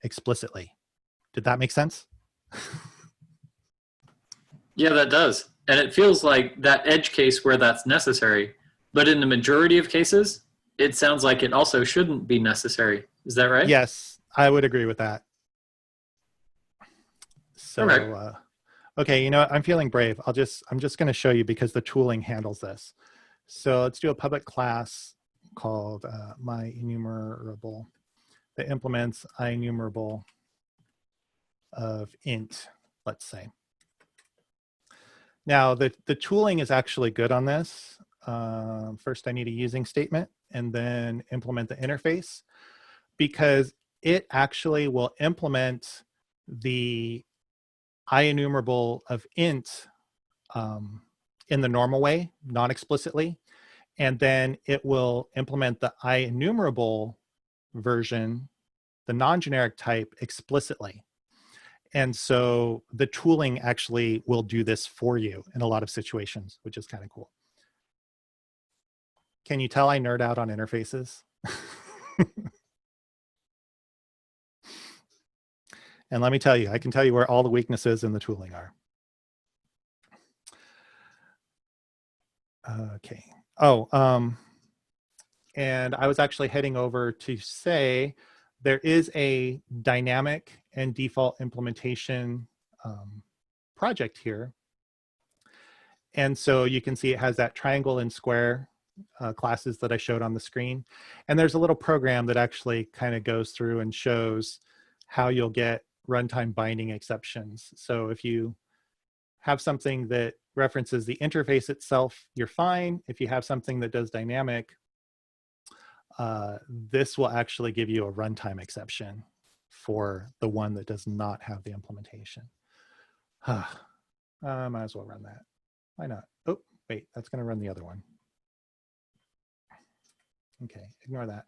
Speaker 1: explicitly. Did that make sense?
Speaker 7: Yeah, that does. And it feels like that edge case where that's necessary. But in the majority of cases, it sounds like it also shouldn't be necessary. Is that right?
Speaker 1: Yes, I would agree with that. So,
Speaker 7: right.
Speaker 1: Okay, you know what? I'm feeling brave. I'm just going to show you because the tooling handles this. So let's do a public class called myEnumerable that implements IEnumerable of int, let's say. Now, the tooling is actually good on this. First, I need a using statement and then implement the interface because it actually will implement the IEnumerable of int in the normal way, non-explicitly, and then it will implement the IEnumerable version, the non-generic type, explicitly. And so the tooling actually will do this for you in a lot of situations, which is kind of cool. Can you tell I nerd out on interfaces? And let me tell you, I can tell you where all the weaknesses in the tooling are. Okay. Oh, and I was actually heading over to say there is a dynamic and default implementation project here. And so you can see it has that triangle and square classes that I showed on the screen. And there's a little program that actually kind of goes through and shows how you'll get runtime binding exceptions. So if you have something that references the interface itself, you're fine. If you have something that does dynamic, this will actually give you a runtime exception for the one that does not have the implementation. Might as well run that. Why not? Oh, wait, that's going to run the other one. Okay, ignore that.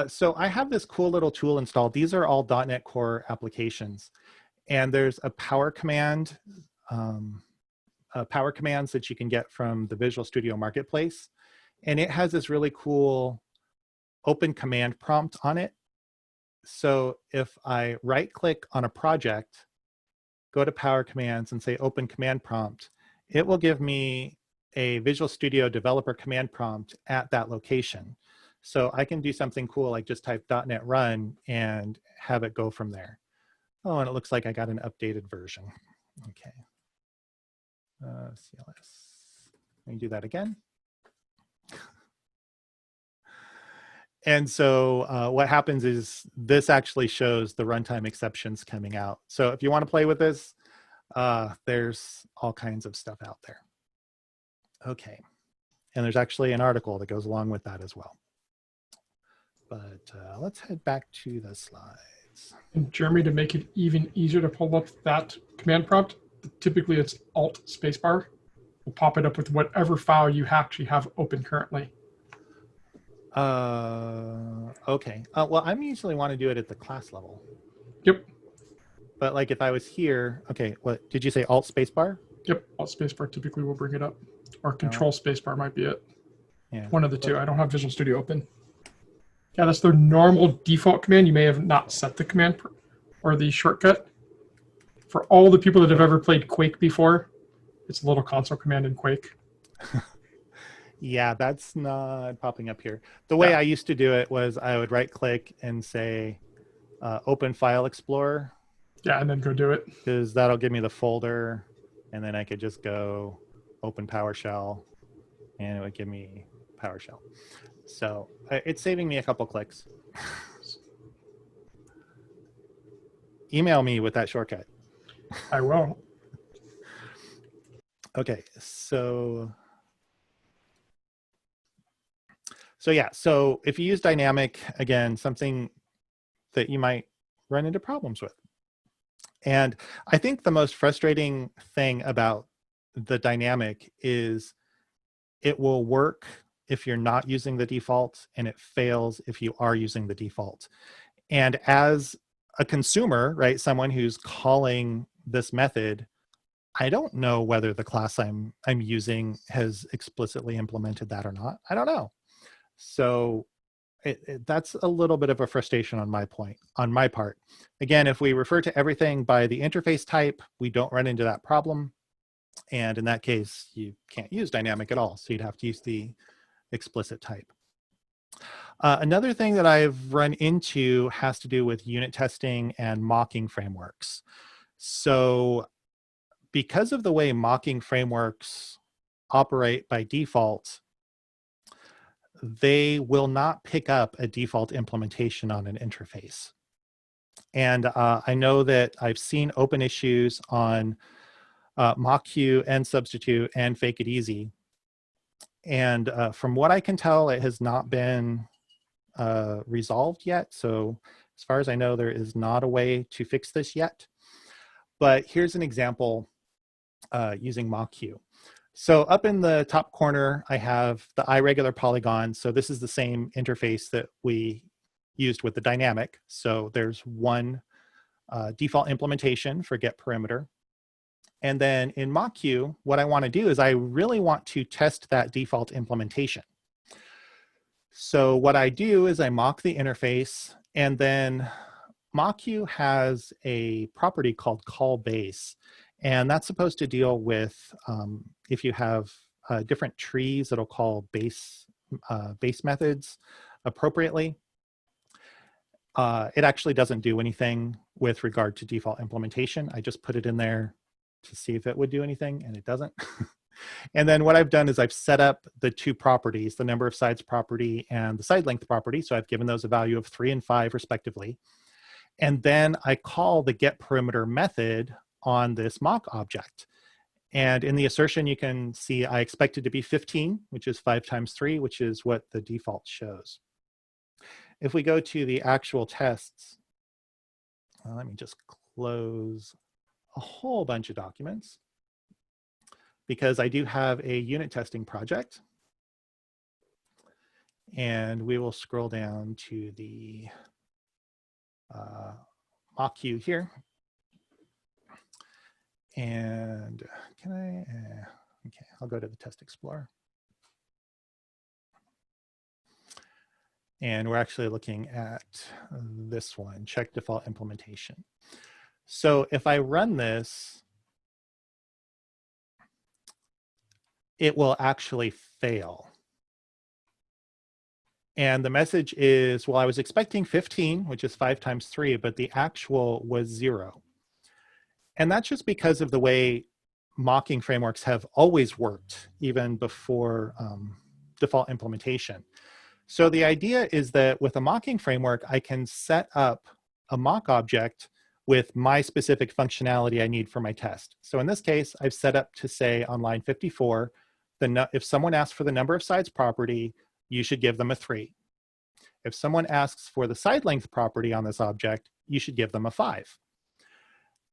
Speaker 1: So I have this cool little tool installed. These are all .NET Core applications. And there's a power command, power commands that you can get from the Visual Studio Marketplace. And it has this really cool open command prompt on it. So if I right click on a project, go to power commands and say open command prompt, it will give me a Visual Studio developer command prompt at that location. So I can do something cool like just type .NET run and have it go from there. Oh, and it looks like I got an updated version. Okay. CLS. Let me do that again. And so what happens is this actually shows the runtime exceptions coming out. So if you want to play with this, there's all kinds of stuff out there. Okay. And there's actually an article that goes along with that as well. But let's head back to the slides.
Speaker 5: And Jeremy, to make it even easier to pull up that command prompt, typically it's Alt spacebar. We'll pop it up with whatever file you actually have open currently.
Speaker 1: Okay. Well, I'm usually want to do it at the class level.
Speaker 5: Yep.
Speaker 1: But like if I was here, okay, what did you say? Alt spacebar?
Speaker 5: Yep. Alt spacebar typically will bring it up. Or Control spacebar might be it.
Speaker 1: Yeah.
Speaker 5: One of the two. I don't have Visual Studio open. Yeah, that's their normal default command. You may have not set the command or the shortcut. For all the people that have ever played Quake before, it's a little console command in Quake.
Speaker 1: Yeah, that's not popping up here. The way I used to do it was I would right click and say open file explorer.
Speaker 5: Yeah, and then go do it.
Speaker 1: Because that'll give me the folder, and then I could just go open PowerShell, and it would give me PowerShell. So it's saving me a couple clicks. Email me with that shortcut.
Speaker 5: I will.
Speaker 1: Okay, so yeah, so if you use dynamic, again, something that you might run into problems with. And I think the most frustrating thing about the dynamic is it will work if you're not using the default, and it fails if you are using the default. And as a consumer, right, someone who's calling this method, I don't know whether the class I'm using has explicitly implemented that or not. I don't know. So that's a little bit of a frustration on my part. Again, if we refer to everything by the interface type, we don't run into that problem. And in that case, you can't use dynamic at all. So you'd have to use the explicit type. Another thing that I've run into has to do with unit testing and mocking frameworks. So because of the way mocking frameworks operate by default, they will not pick up a default implementation on an interface. And I know that I've seen open issues on mock-Q and substitute and fake it easy. And from what I can tell, it has not been resolved yet. So as far as I know, there is not a way to fix this yet. But here's an example using mock-Q. So up in the top corner, I have the irregular polygon. So this is the same interface that we used with the dynamic. So there's one default implementation for get perimeter. And then in mock-Q, what I want to do is I really want to test that default implementation. So what I do is I mock the interface, and then mock-Q has a property called call base. And that's supposed to deal with if you have different trees, it'll call base methods appropriately. It actually doesn't do anything with regard to default implementation. I just put it in there to see if it would do anything, and it doesn't. And then what I've done is I've set up the two properties, the number of sides property and the side length property. So I've given those a value of 3 and 5 respectively. And then I call the get perimeter method on this mock object. And in the assertion, you can see I expect it to be 15, which is 5 times 3, which is what the default shows. If we go to the actual tests, let me just close a whole bunch of documents, because I do have a unit testing project. And we will scroll down to the mock-Q here. And can I, okay, I'll go to the test explorer. And we're actually looking at this one, check default implementation. So if I run this, it will actually fail. And the message is, well, I was expecting 15, which is 5 times 3, but the actual was 0. And that's just because of the way mocking frameworks have always worked, even before default implementation. So the idea is that with a mocking framework, I can set up a mock object with my specific functionality I need for my test. So in this case, I've set up to say on line 54, if someone asks for the number of sides property, you should give them a 3. If someone asks for the side length property on this object, you should give them a 5.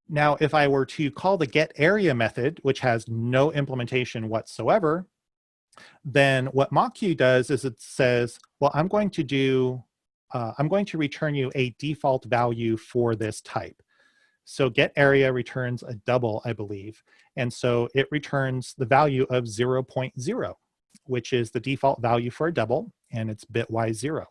Speaker 1: Now, if I were to call the getArea method, which has no implementation whatsoever, then what mockq does is it says, well, I'm going to return you a default value for this type. So getArea returns a double, I believe. And so it returns the value of 0.0, which is the default value for a double, and it's bitwise 0.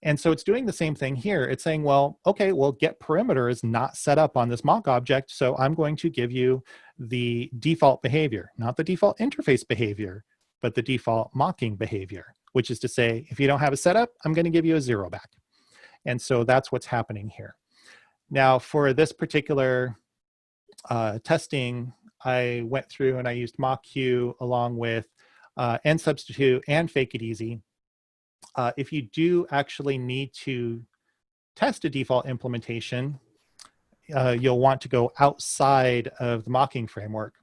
Speaker 1: And so it's doing the same thing here. It's saying, well, okay, well, getPerimeter is not set up on this mock object, so I'm going to give you the default behavior, not the default interface behavior, but the default mocking behavior, which is to say, if you don't have a setup, I'm going to give you a 0 back. And so that's what's happening here. Now, for this particular testing, I went through and I used mockq along with nsubstitute and fake it easy. If you do actually need to test a default implementation, you'll want to go outside of the mocking framework.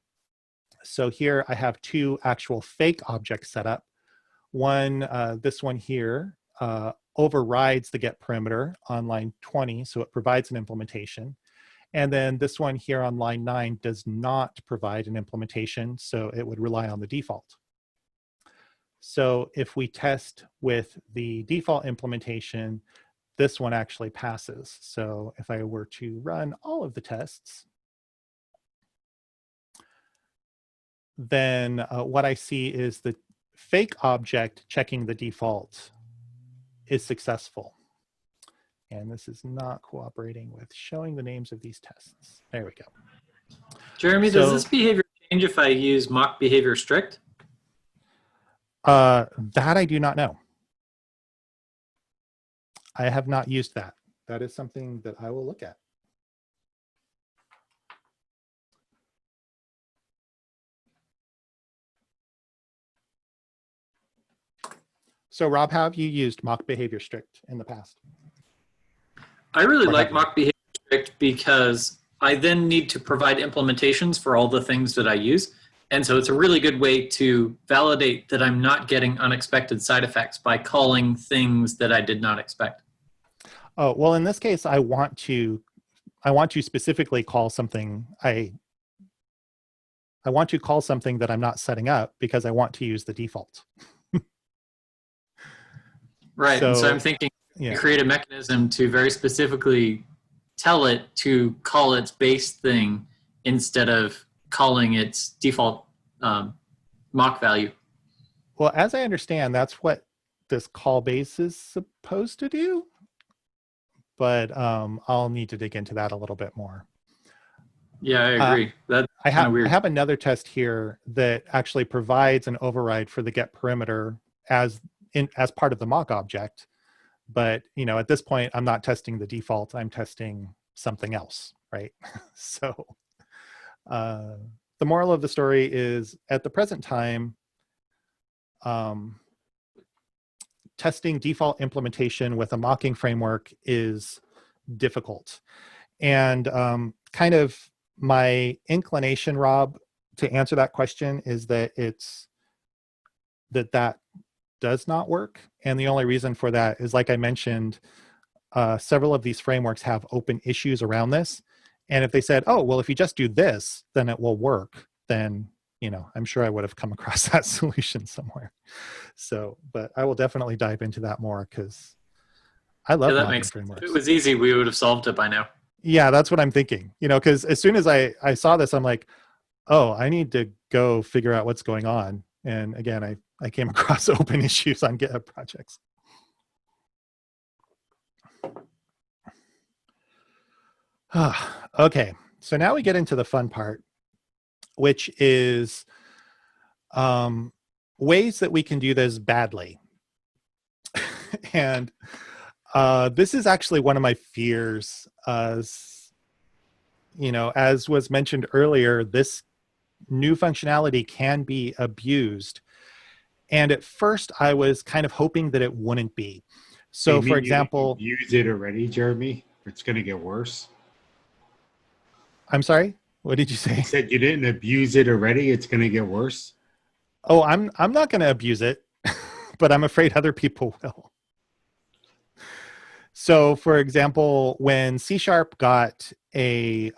Speaker 1: So here I have 2 actual fake objects set up. One, this one here, overrides the getPerimeter on line 20, so it provides an implementation. And then this one here on line 9 does not provide an implementation, so it would rely on the default. So if we test with the default implementation, this one actually passes. So if I were to run all of the tests, then what I see is the fake object checking the default is successful. And this is not cooperating with showing the names of these tests. There we go.
Speaker 7: Jeremy, does this behavior change if I use mock behavior strict?
Speaker 1: That I do not know. I have not used that. That is something that I will look at. So Rob, how have you used mock behavior strict in the past?
Speaker 7: I really like mock behavior strict because I then need to provide implementations for all the things that I use. And so it's a really good way to validate that I'm not getting unexpected side effects by calling things that I did not expect.
Speaker 1: Oh, well, in this case, I want to specifically call something I want to call something that I'm not setting up because I want to use the default.
Speaker 7: Right. So, and so I'm thinking create a mechanism to very specifically tell it to call its base thing instead of calling its default mock value.
Speaker 1: Well, as I understand, that's what this call base is supposed to do, but I'll need to dig into that a little bit more.
Speaker 7: Yeah, I agree. That's
Speaker 1: I
Speaker 7: weird.
Speaker 1: have another test here that actually provides an override for the getPerimeter as part of the mock object, but at this point, I'm not testing the default. I'm testing something else, right? So. The moral of the story is, at the present time, testing default implementation with a mocking framework is difficult. And kind of my inclination, Rob, to answer that question is that that does not work. And the only reason for that is, like I mentioned, several of these frameworks have open issues around this. And if they said, oh, well, if you just do this, then it will work, then, I'm sure I would have come across that solution somewhere. So, but I will definitely dive into that more because I love mocking frameworks.
Speaker 7: If it was easy, we would have solved it by now.
Speaker 1: Yeah, that's what I'm thinking. Because as soon as I saw this, I'm like, oh, I need to go figure out what's going on. And again, I came across open issues on GitHub projects. Okay, so now we get into the fun part, which is ways that we can do this badly. And this is actually one of my fears. As was mentioned earlier, this new functionality can be abused. And at first, I was kind of hoping that it wouldn't be. So, for example,
Speaker 3: you used it already, Jeremy. It's going to get worse.
Speaker 1: I'm sorry, what did you say?
Speaker 3: You said you didn't abuse it already. It's going to get worse.
Speaker 1: Oh, I'm not going to abuse it, but I'm afraid other people will. So for example, when C# got the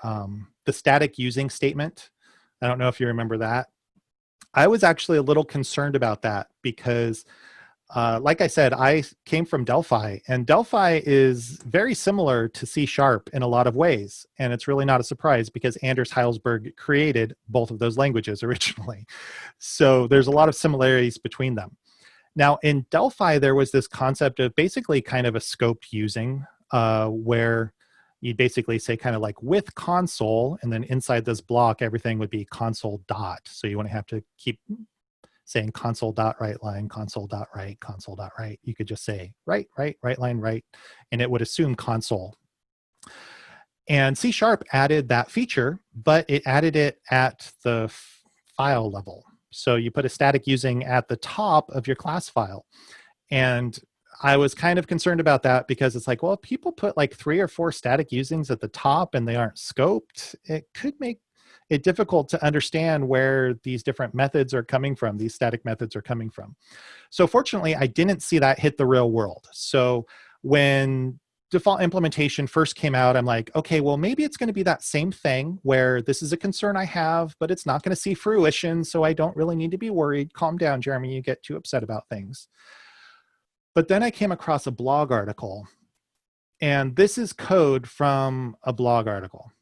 Speaker 1: static using statement, I don't know if you remember that. I was actually a little concerned about that because like I said, I came from Delphi, and Delphi is very similar to C# in a lot of ways. And it's really not a surprise because Anders Heilsberg created both of those languages originally. So there's a lot of similarities between them. Now in Delphi, there was this concept of basically kind of a scoped using where you basically say kind of like with console, and then inside this block, everything would be console dot. So you wouldn't have to keep saying console dot right line, console dot right, console dot right. You could just say right, right, right line, right, and it would assume console. And C# added that feature, but it added it at the file level. So you put a static using at the top of your class file. And I was kind of concerned about that because it's like, well, if people put like 3 or 4 static usings at the top and they aren't scoped, it could make it difficult to understand where these different methods are coming from, these static methods are coming from. So fortunately, I didn't see that hit the real world. So when default implementation first came out, I'm like, okay, well, maybe it's going to be that same thing where this is a concern I have, but it's not going to see fruition, so I don't really need to be worried. Calm down, Jeremy, you get too upset about things. But then I came across a blog article, and this is code from a blog article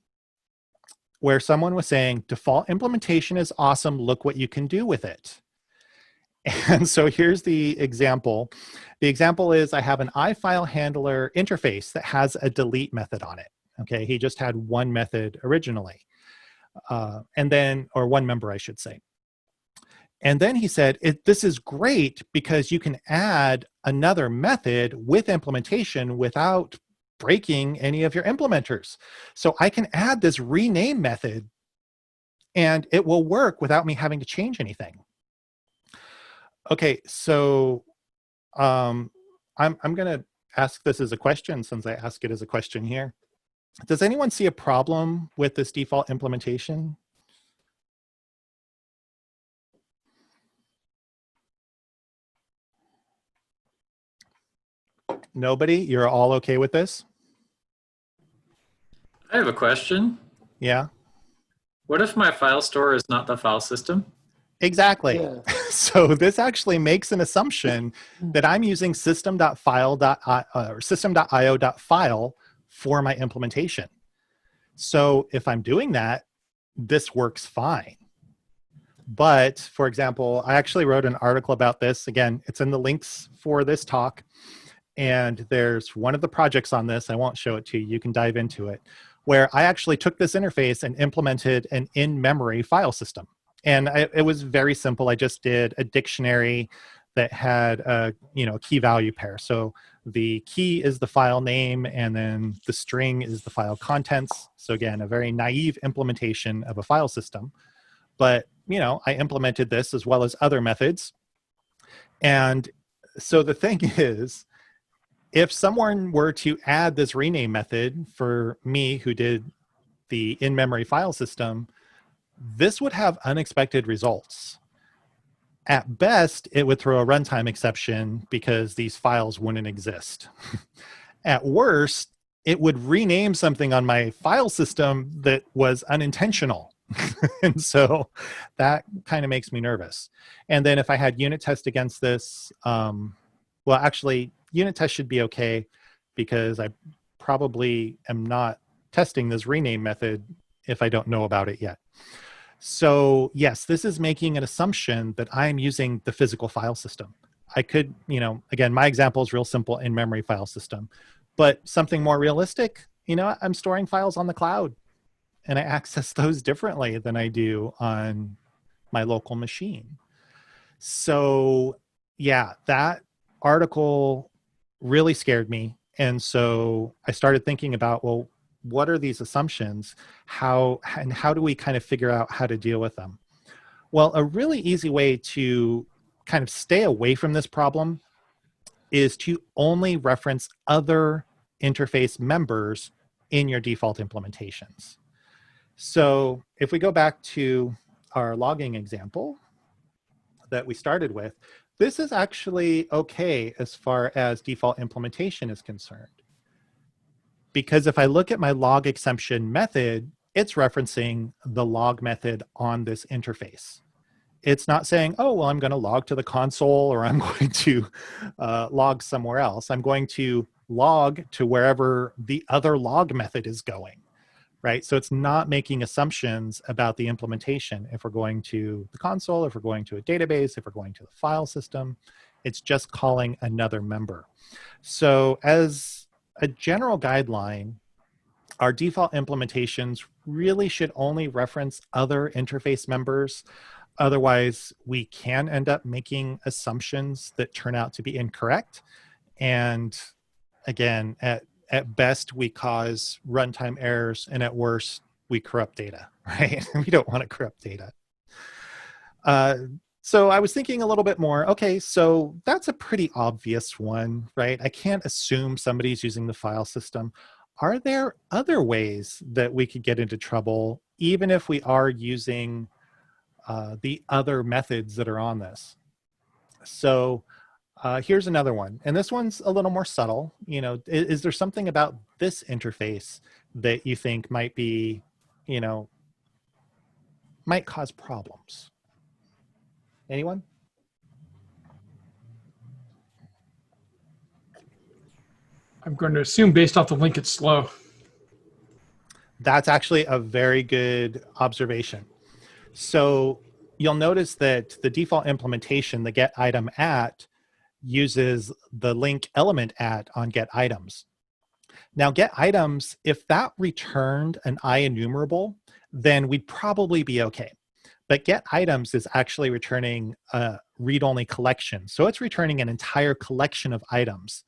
Speaker 1: where someone was saying, default implementation is awesome, look what you can do with it. And so here's the example. The example is I have an iFile handler interface that has a delete method on it. Okay, he just had one method originally, or one member, I should say. And then he said, this is great because you can add another method with implementation without breaking any of your implementers. So I can add this rename method and it will work without me having to change anything. Okay, so I'm gonna ask this as a question since I ask it as a question here. Does anyone see a problem with this default implementation? Nobody? You're all okay with this?
Speaker 7: I have a question.
Speaker 1: Yeah,
Speaker 7: What if my file store is not the file system?
Speaker 1: exactly.
Speaker 8: Yeah.
Speaker 1: So this actually makes an assumption that I'm using system.io.file for my implementation. So if I'm doing that, this works fine. But for example, I actually wrote an article about this. Again, it's in the links for this talk. And there's one of the projects on this, I won't show it to you, you can dive into it, where I actually took this interface and implemented an in-memory file system. And it was very simple. I just did a dictionary that had a key value pair. So the key is the file name, and then the string is the file contents. So again, a very naive implementation of a file system. But I implemented this as well as other methods. And so the thing is, if someone were to add this rename method for me who did the in-memory file system, this would have unexpected results. At best, it would throw a runtime exception because these files wouldn't exist. At worst, it would rename something on my file system that was unintentional. And so that kind of makes me nervous. And then if I had unit test against this, well, actually, unit test should be okay because I probably am not testing this rename method if I don't know about it yet. So yes, this is making an assumption that I'm using the physical file system. I could, again, my example is real simple in-memory file system, but something more realistic, I'm storing files on the cloud and I access those differently than I do on my local machine. So yeah, that article really scared me. And so I started thinking about, well, what are these assumptions? How do we kind of figure out how to deal with them? Well, a really easy way to kind of stay away from this problem is to only reference other interface members in your default implementations. So if we go back to our logging example that we started with, this is actually okay as far as default implementation is concerned. because if I look at my log exemption method, it's referencing the log method on this interface. It's not saying, oh, well, I'm going to log to the console or I'm going to log somewhere else. I'm going to log to wherever the other log method is going, right? So it's not making assumptions about the implementation. If we're going to the console, if we're going to a database, if we're going to the file system, it's just calling another member. So as a general guideline, our default implementations really should only reference other interface members. Otherwise, we can end up making assumptions that turn out to be incorrect. And again, at best, we cause runtime errors, and at worst, we corrupt data, right? We don't want to corrupt data. So I was thinking a little bit more, okay, so that's a pretty obvious one, right? I can't assume somebody's using the file system. Are there other ways that we could get into trouble, even if we are using the other methods that are on this? So here's another one, and this one's a little more subtle. You know, is there something about this interface that you think might be, you know, might cause problems? Anyone?
Speaker 5: I'm going to assume based off the link, it's slow.
Speaker 1: That's actually a very good observation. So you'll notice that the default implementation, the get item at, uses the link element at on get items. Now get items, if that returned an IEnumerable, then we'd probably be okay. But get items is actually returning a read-only collection. So it's returning an entire collection of items.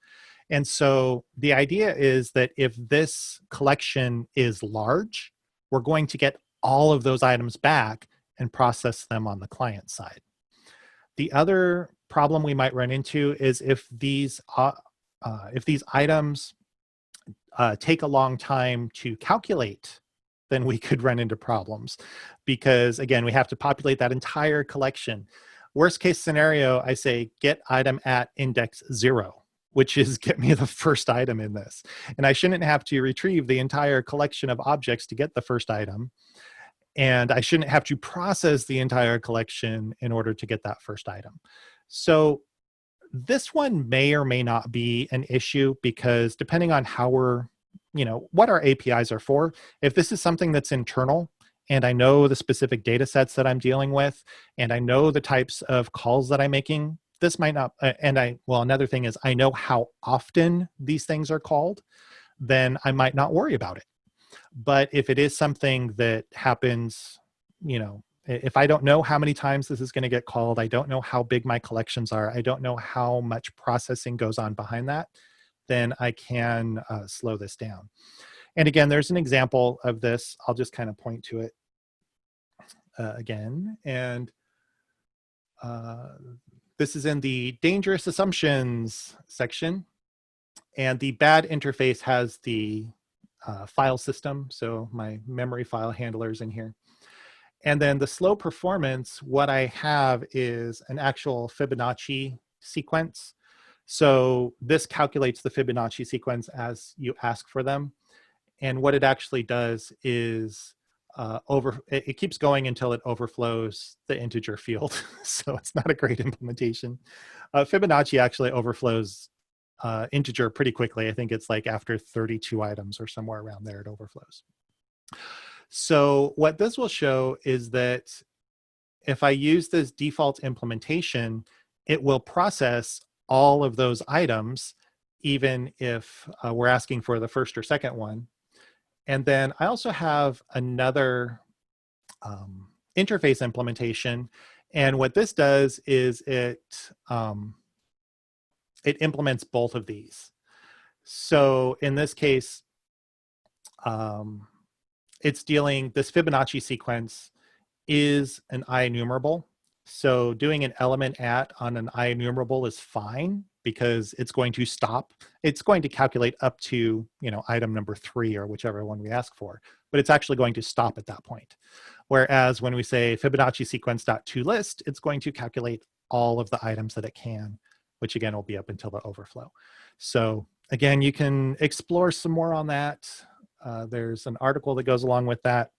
Speaker 1: And so the idea is that if this collection is large, we're going to get all of those items back and process them on the client side. The other problem we might run into is if these items take a long time to calculate, then we could run into problems because, again, we have to populate that entire collection. Worst case scenario, I say get item at index 0, which is get me the first item in this. And I shouldn't have to retrieve the entire collection of objects to get the first item. And I shouldn't have to process the entire collection in order to get that first item. So this one may or may not be an issue because depending on how we're, you know, what our APIs are for, if this is something that's internal and I know the specific data sets that I'm dealing with and I know the types of calls that I'm making, this might not, well, another thing is I know how often these things are called, then I might not worry about it. But if it is something that happens, you know, if I don't know how many times this is going to get called, I don't know how big my collections are, I don't know how much processing goes on behind that, then I can slow this down. And again, there's an example of this. I'll just kind of point to it again. And this is in the dangerous assumptions section. And the bad interface has the file system. So my memory file handler is in here. And then the slow performance, what I have is an actual Fibonacci sequence. So this calculates the Fibonacci sequence as you ask for them. And what it actually does is it keeps going until it overflows the integer field. So it's not a great implementation. Fibonacci actually overflows integer pretty quickly. I think it's like after 32 items or somewhere around there, it overflows. So what this will show is that if I use this default implementation, it will process all of those items, even if we're asking for the first or second one. And then I also have another interface implementation. And what this does is it implements both of these. So in this case, it's dealing, this Fibonacci sequence is an IEnumerable. So doing an element at on an IEnumerable is fine because it's going to stop. It's going to calculate up to, you know, item number 3 or whichever one we ask for, but it's actually going to stop at that point. Whereas when we say Fibonacci sequence.toList, it's going to calculate all of the items that it can, which again will be up until the overflow. So Again, you can explore some more on that. There's an article that goes along with that,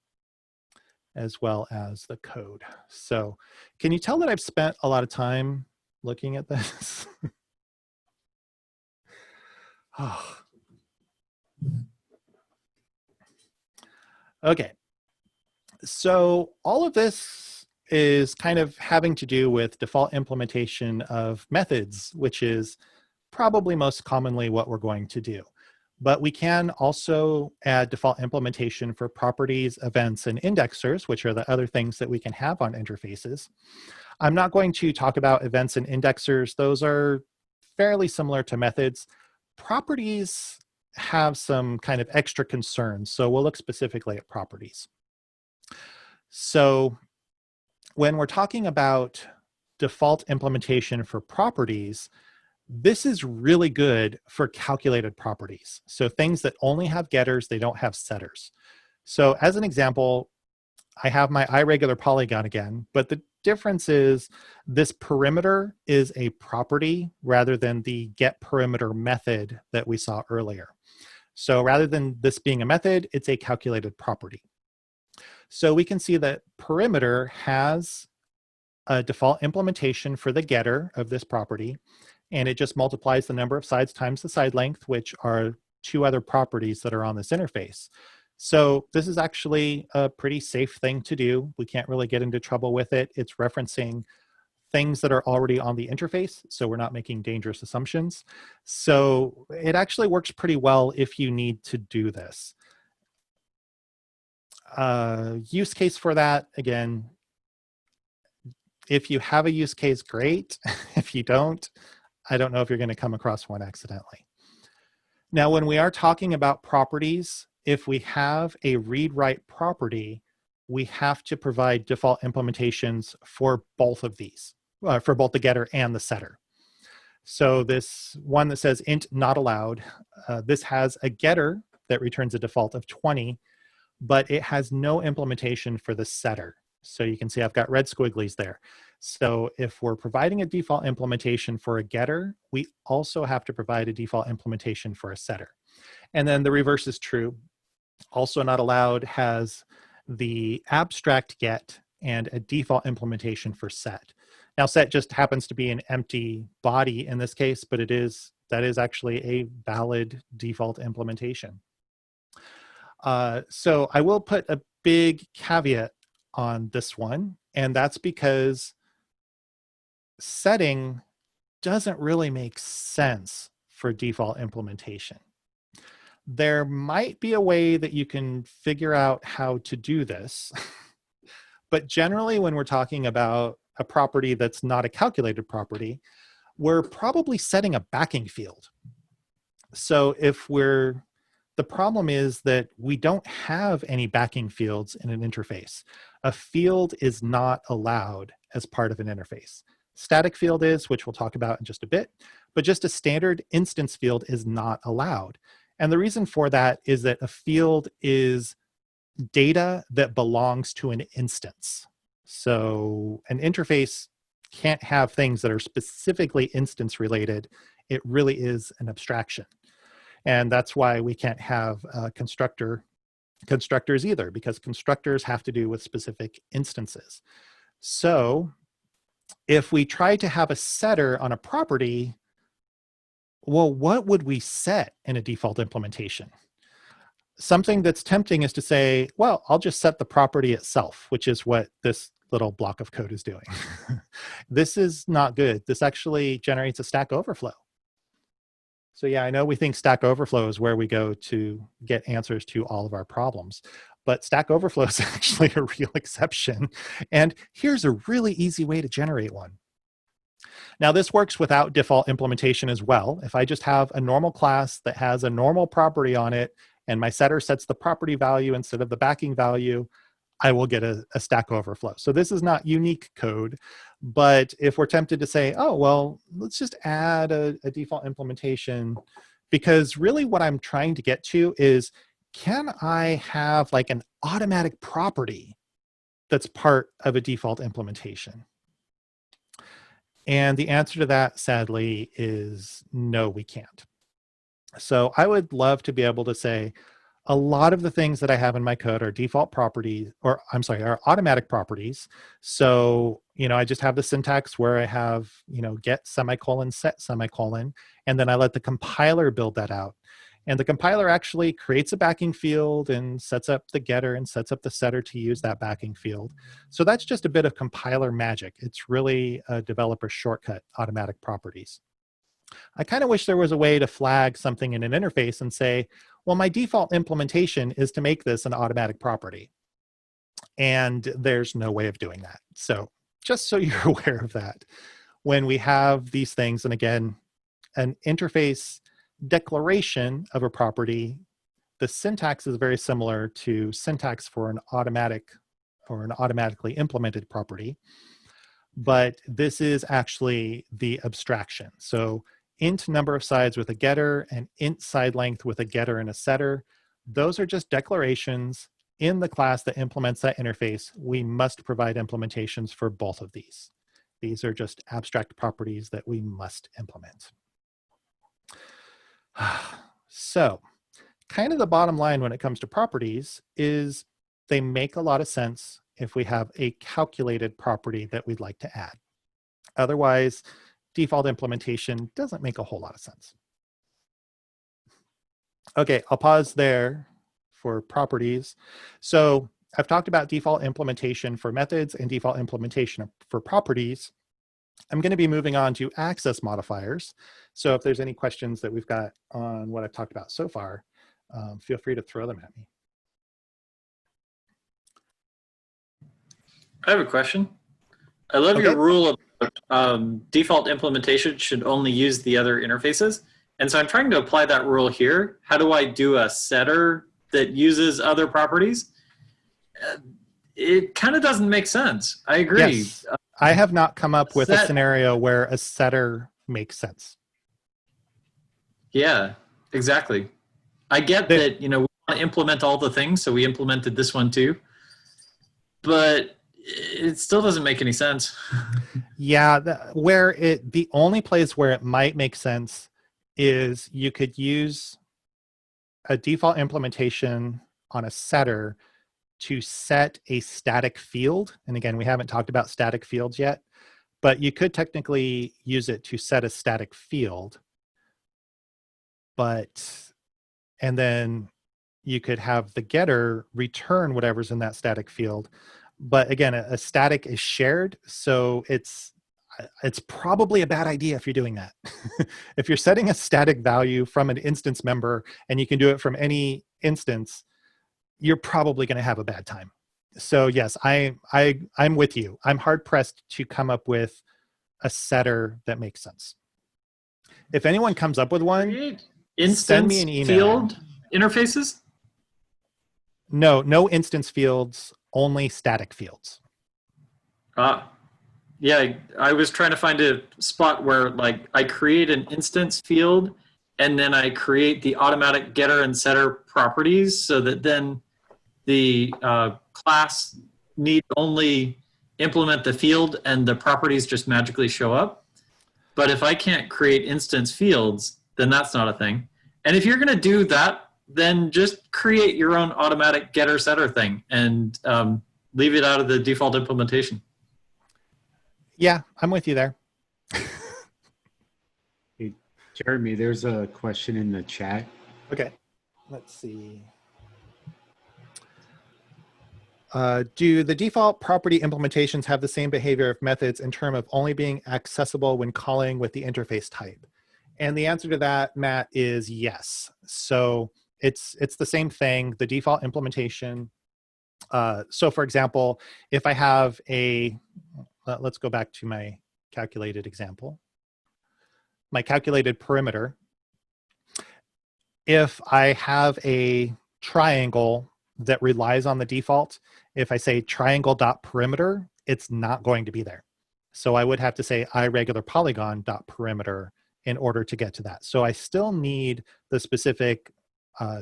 Speaker 1: as well as the code. So can you tell that I've spent a lot of time looking at this? Oh. Okay. So all of this is kind of having to do with default implementation of methods, which is probably most commonly what we're going to do. But we can also add default implementation for properties, events, and indexers, which are the other things that we can have on interfaces. I'm not going to talk about events and indexers. Those are fairly similar to methods. Properties have some kind of extra concerns, so we'll look specifically at properties. So when we're talking about default implementation for properties, this is really good for calculated properties. So things that only have getters, they don't have setters. So as an example, I have my irregular polygon again, but the difference is this perimeter is a property rather than the getPerimeter method that we saw earlier. So rather than this being a method, it's a calculated property. So we can see that perimeter has a default implementation for the getter of this property, and it just multiplies the number of sides times the side length, which are two other properties that are on this interface. So this is actually a pretty safe thing to do. We can't really get into trouble with it. It's referencing things that are already on the interface, so we're not making dangerous assumptions. So it actually works pretty well if you need to do this. Use case for that, again, if you have a use case, great. If you don't, I don't know if you're going to come across one accidentally. Now, when we are talking about properties, if we have a read-write property, we have to provide default implementations for both of these, for both the getter and the setter. So this one that says int not allowed, this has a getter that returns a default of 20, but it has no implementation for the setter. So you can see I've got red squigglies there. So if we're providing a default implementation for a getter, we also have to provide a default implementation for a setter. And then the reverse is true. Also not allowed has the abstract get and a default implementation for set. Now set just happens to be an empty body in this case, but that is actually a valid default implementation. So I will put a big caveat on this one, and that's because setting doesn't really make sense for default implementation. There might be a way that you can figure out how to do this, but generally when we're talking about a property that's not a calculated property, we're probably setting a backing field. So the problem is that we don't have any backing fields in an interface. A field is not allowed as part of an interface. Static field is, which we'll talk about in just a bit, but just a standard instance field is not allowed. And the reason for that is that a field is data that belongs to an instance. So an interface can't have things that are specifically instance related. It really is an abstraction. And that's why we can't have constructors either, because constructors have to do with specific instances. So if we try to have a setter on a property, well, what would we set in a default implementation? Something that's tempting is to say, well, I'll just set the property itself, which is what this little block of code is doing. This is not good. This actually generates a Stack Overflow. So yeah, I know we think Stack Overflow is where we go to get answers to all of our problems, but Stack Overflow is actually a real exception. And here's a really easy way to generate one. Now this works without default implementation as well. If I just have a normal class that has a normal property on it, and my setter sets the property value instead of the backing value, I will get a Stack Overflow. So this is not unique code, but if we're tempted to say, oh, well, let's just add a default implementation, because really what I'm trying to get to is, can I have like an automatic property that's part of a default implementation? And the answer to that, sadly, is no, we can't. So I would love to be able to say, a lot of the things that I have in my code are default properties, or I'm sorry, are automatic properties. So, I just have the syntax where I have, get semicolon, set semicolon, and then I let the compiler build that out. And the compiler actually creates a backing field and sets up the getter and sets up the setter to use that backing field. So that's just a bit of compiler magic. It's really a developer shortcut, automatic properties. I kind of wish there was a way to flag something in an interface and say, well, my default implementation is to make this an automatic property. And there's no way of doing that. So just so you're aware of that, when we have these things, and again, an interface declaration of a property, the syntax is very similar to syntax for an automatic or an automatically implemented property. But this is actually the abstraction. So int number of sides with a getter and int side length with a getter and a setter, those are just declarations in the class that implements that interface. We must provide implementations for both of these. These are just abstract properties that we must implement. So kind of the bottom line when it comes to properties is they make a lot of sense if we have a calculated property that we'd like to add. Otherwise, default implementation doesn't make a whole lot of sense. Okay, I'll pause there for properties. So I've talked about default implementation for methods and default implementation for properties. I'm going to be moving on to access modifiers. So if there's any questions that we've got on what I've talked about so far, feel free to throw them at me.
Speaker 7: I have a question. I love your rule of default implementation should only use the other interfaces. And so I'm trying to apply that rule here. How do I do a setter that uses other properties? It kind of doesn't make sense. I agree.
Speaker 1: Yes. I have not come up with a scenario where a setter makes sense.
Speaker 7: Yeah, exactly. I get that, we want to implement all the things, so we implemented this one too. But it still doesn't make any sense.
Speaker 1: Yeah, the only place where it might make sense is you could use a default implementation on a setter to set a static field. And again, we haven't talked about static fields yet, but you could technically use it to set a static field. And then you could have the getter return whatever's in that static field. But again, a static is shared, so it's probably a bad idea if you're doing that. If you're setting a static value from an instance member and you can do it from any instance, you're probably going to have a bad time. So yes, I'm with you. I'm hard pressed to come up with a setter that makes sense. If anyone comes up with one, send me an email.
Speaker 7: Field interfaces?
Speaker 1: No instance fields, only static fields.
Speaker 7: Yeah, I was trying to find a spot where I create an instance field and then I create the automatic getter and setter properties so that then the class need only implement the field and the properties just magically show up. But if I can't create instance fields, then that's not a thing. And if you're going to do that, then just create your own automatic getter setter thing and leave it out of the default implementation.
Speaker 1: Yeah, I'm with you there.
Speaker 3: Hey, Jeremy, there's a question in the chat.
Speaker 1: Okay, let's see. Do the default property implementations have the same behavior of methods in terms of only being accessible when calling with the interface type? And the answer to that, Matt, is yes. So it's the same thing, the default implementation. So for example, if I have let's go back to my calculated example, my calculated perimeter. If I have a triangle that relies on the default, if I say triangle.perimeter, it's not going to be there. So I would have to say irregular polygon.perimeter in order to get to that. So I still need the specific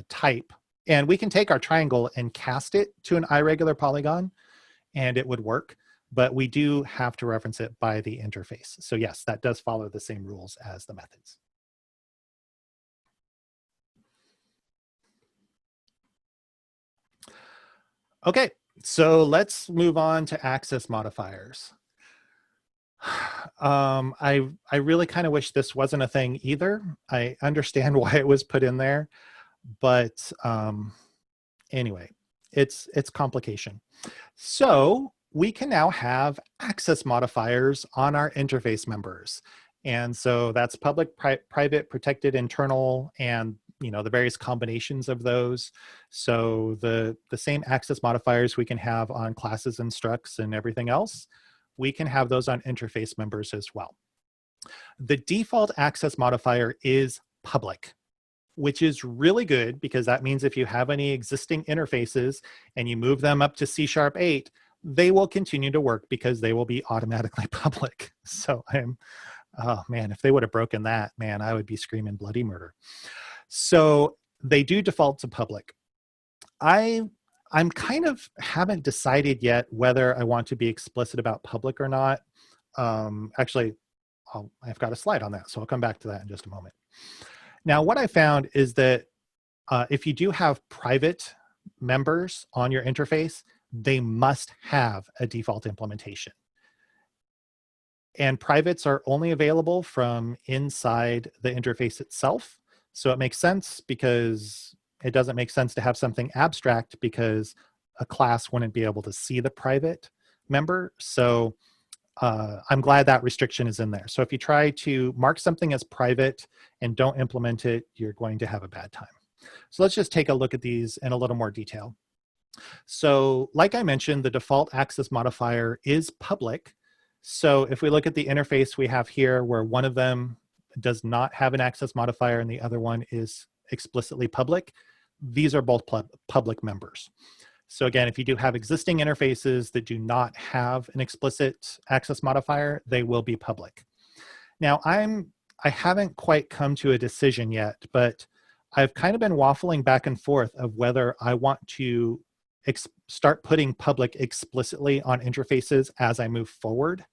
Speaker 1: type. And we can take our triangle and cast it to an irregular polygon, and it would work. But we do have to reference it by the interface. So yes, that does follow the same rules as the methods. Okay, so let's move on to access modifiers. I really kind of wish this wasn't a thing either. I understand why it was put in there, but anyway, it's complication. So we can now have access modifiers on our interface members. And so that's public, private, protected, internal, and the various combinations of those. So the same access modifiers we can have on classes and structs and everything else, we can have those on interface members as well. The default access modifier is public, which is really good because that means if you have any existing interfaces and you move them up to C#8, they will continue to work because they will be automatically public. So oh man, if they would have broken that, man, I would be screaming bloody murder. So they do default to public. I'm kind of haven't decided yet whether I want to be explicit about public or not. Actually, I've got a slide on that, so I'll come back to that in just a moment. Now, what I found is that if you do have private members on your interface, they must have a default implementation. And privates are only available from inside the interface itself. So it makes sense because it doesn't make sense to have something abstract because a class wouldn't be able to see the private member. So I'm glad that restriction is in there. So if you try to mark something as private and don't implement it, you're going to have a bad time. So let's just take a look at these in a little more detail. So like I mentioned, the default access modifier is public. So if we look at the interface we have here where one of them does not have an access modifier and the other one is explicitly public, these are both public members. So again, if you do have existing interfaces that do not have an explicit access modifier, they will be public. Now I haven't quite come to a decision yet, but I've kind of been waffling back and forth of whether I want to start putting public explicitly on interfaces as I move forward.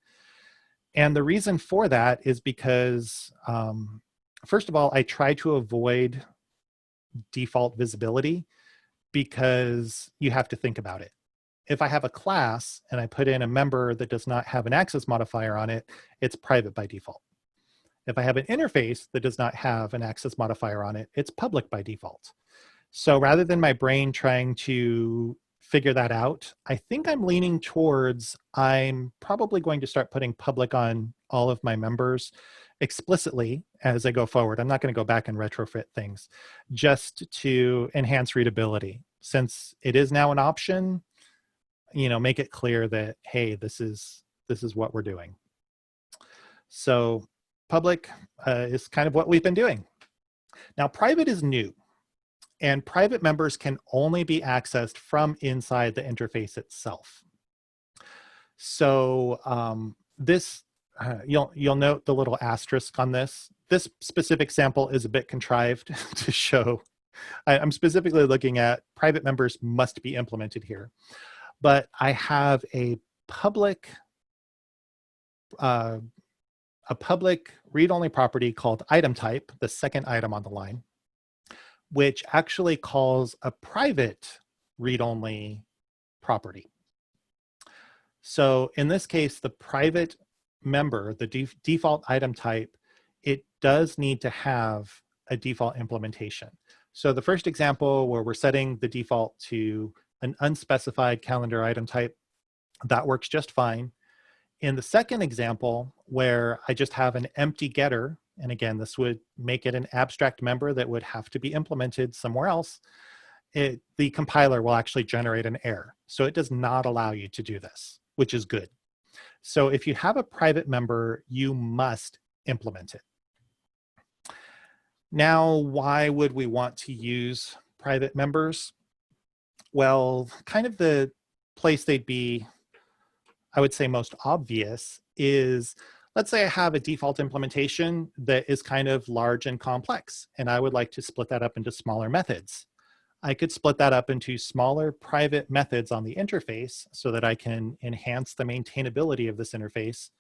Speaker 1: And the reason for that is because, first of all, I try to avoid default visibility because you have to think about it. If I have a class and I put in a member that does not have an access modifier on it, it's private by default. If I have an interface that does not have an access modifier on it, it's public by default. So rather than my brain trying to figure that out, I think I'm leaning towards I'm probably going to start putting public on all of my members explicitly as I go forward. I'm not going to go back and retrofit things just to enhance readability. Since it is now an option, make it clear that, hey, this is what we're doing. So public is kind of what we've been doing. Now, private is new. And private members can only be accessed from inside the interface itself. So you'll note the little asterisk on this. This specific sample is a bit contrived to show. I'm specifically looking at private members must be implemented here. But I have a public read-only property called item type, the second item on the line, which actually calls a private read-only property. So in this case, the private member, the default item type, it does need to have a default implementation. So the first example where we're setting the default to an unspecified calendar item type, that works just fine. In the second example, where I just have an empty getter, and again, this would make it an abstract member that would have to be implemented somewhere else, the compiler will actually generate an error. So it does not allow you to do this, which is good. So if you have a private member, you must implement it. Now, why would we want to use private members? Well, kind of the place they'd be, I would say, most obvious is, let's say I have a default implementation that is kind of large and complex, and I would like to split that up into smaller methods. I could split that up into smaller private methods on the interface so that I can enhance the maintainability of this interface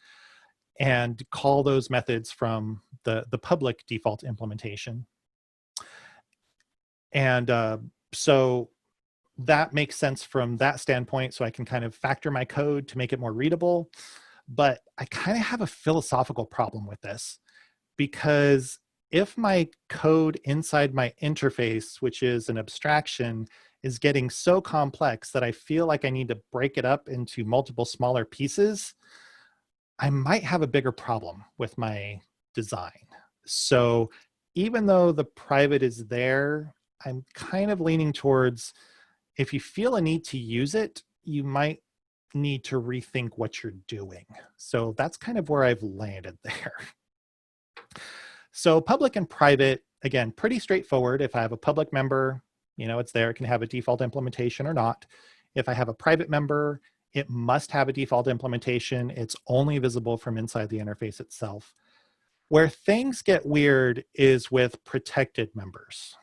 Speaker 1: and call those methods from the public default implementation. And so that makes sense from that standpoint. So I can kind of factor my code to make it more readable. But I kind of have a philosophical problem with this, because if my code inside my interface, which is an abstraction, is getting so complex that I feel like I need to break it up into multiple smaller pieces, I might have a bigger problem with my design. So even though the private is there, I'm kind of leaning towards, if you feel a need to use it, you might need to rethink what you're doing. So that's kind of where I've landed there. So public and private, again, pretty straightforward. If I have a public member, you know, it's there, it can have a default implementation or not. If I have a private member, it must have a default implementation. It's only visible from inside the interface itself. Where things get weird is with protected members.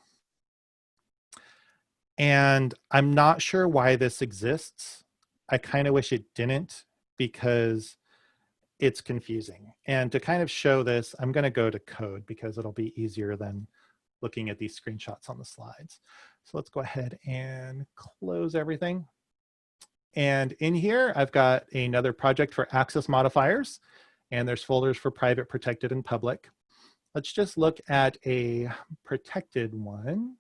Speaker 1: And I'm not sure why this exists. I kind of wish it didn't, because it's confusing. And to kind of show this, I'm going to go to code because it'll be easier than looking at these screenshots on the slides. So let's go ahead and close everything. And in here, I've got another project for access modifiers, and there's folders for private, protected, and public. Let's just look at a protected one.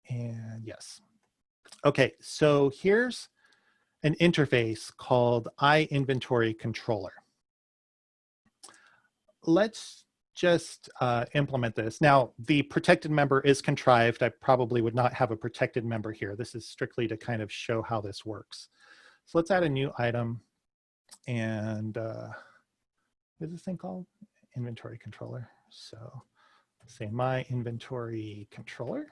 Speaker 1: And yes. Okay, so here's an interface called iInventory controller. Let's just implement this. Now, the protected member is contrived. I probably would not have a protected member here. This is strictly to kind of show how this works. So let's add a new item. And what is this thing called? Inventory controller. So say my inventory controller.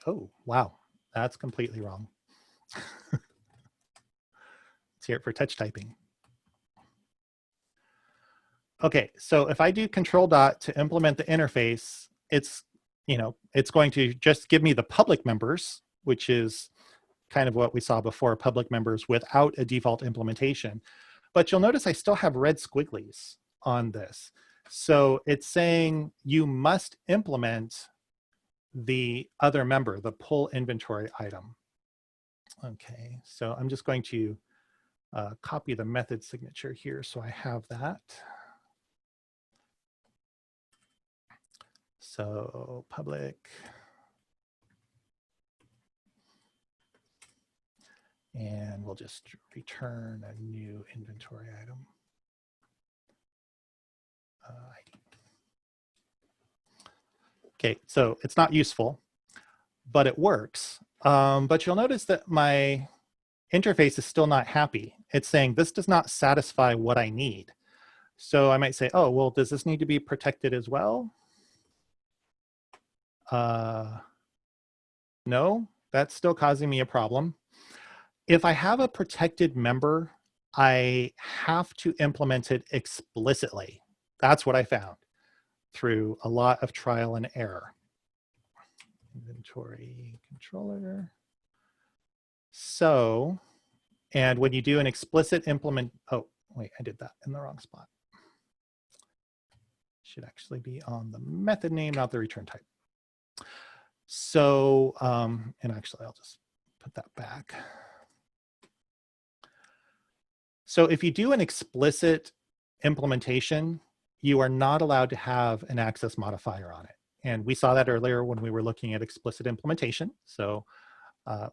Speaker 1: Oh, wow, that's completely wrong. Let's hear it for touch typing. Okay, so if I do control dot to implement the interface, it's, you know, it's going to just give me the public members, which is kind of what we saw before, public members without a default implementation. But you'll notice I still have red squigglies on this. So it's saying you must implement the other member, the pull inventory item. Okay, so I'm just going to copy the method signature here so I have that. So public. And we'll just return a new inventory item. ID. Okay, so it's not useful, but it works. But you'll notice that my interface is still not happy. It's saying this does not satisfy what I need. So I might say, oh, well, does this need to be protected as well? No, that's still causing me a problem. If I have a protected member, I have to implement it explicitly. That's what I found through a lot of trial and error. Inventory controller. So, and when you do an explicit implement, oh, wait, I did that in the wrong spot. Should actually be on the method name, not the return type. So, and actually I'll just put that back. So if you do an explicit implementation, you are not allowed to have an access modifier on it. And we saw that earlier when we were looking at explicit implementation. So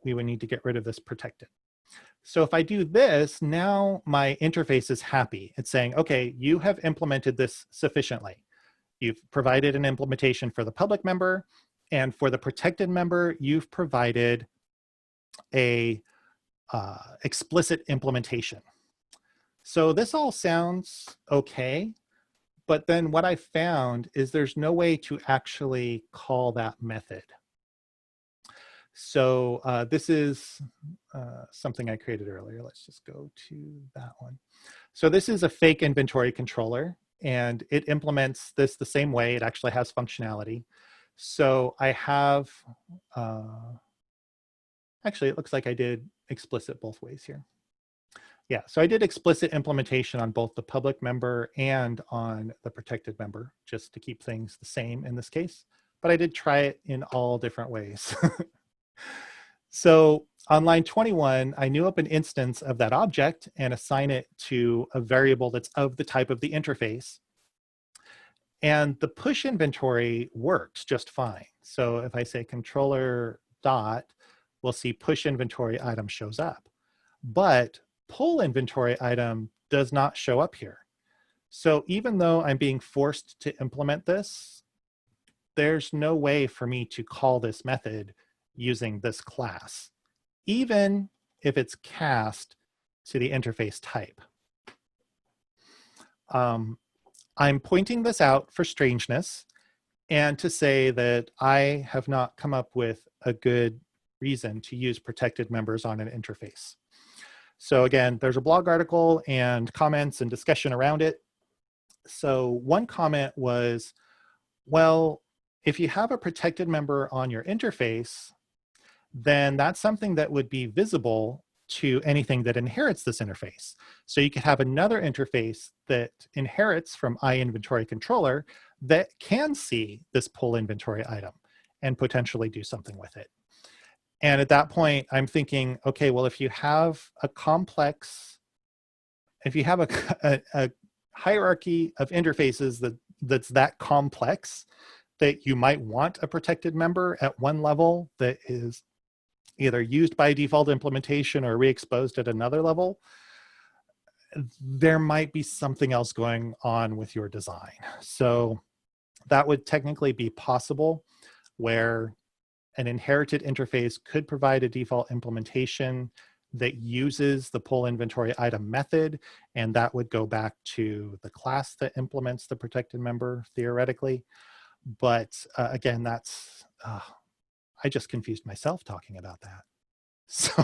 Speaker 1: we would need to get rid of this protected. So if I do this, now my interface is happy. It's saying, okay, you have implemented this sufficiently. You've provided an implementation for the public member, and for the protected member, you've provided a explicit implementation. So this all sounds okay, but then what I found is there's no way to actually call that method. So this is something I created earlier. Let's just go to that one. So this is a fake inventory controller, and it implements this the same way. It actually has functionality. So I have, actually, it looks like I did explicit both ways here. Yeah, so I did explicit implementation on both the public member and on the protected member, just to keep things the same in this case. but I did try it in all different ways. So on line 21, I new up an instance of that object and assign it to a variable that's of the type of the interface. And the push inventory works just fine. So if I say controller dot, we'll see push inventory item shows up. But pull inventory item does not show up here. So even though I'm being forced to implement this, there's no way for me to call this method using this class, even if it's cast to the interface type. I'm pointing this out for strangeness and to say that I have not come up with a good reason to use protected members on an interface. So again, there's a blog article and comments and discussion around it. So one comment was, well, if you have a protected member on your interface, then that's something that would be visible to anything that inherits this interface. So you could have another interface that inherits from iInventory controller that can see this pull inventory item and potentially do something with it. And at that point, I'm thinking, okay, well, if you have a complex, if you have a hierarchy of interfaces that's that complex, that you might want a protected member at one level that is either used by default implementation or re-exposed at another level, there might be something else going on with your design. So that would technically be possible, where an inherited interface could provide a default implementation that uses the pull inventory item method, and that would go back to the class that implements the protected member theoretically. But again, that's, I just confused myself talking about that. So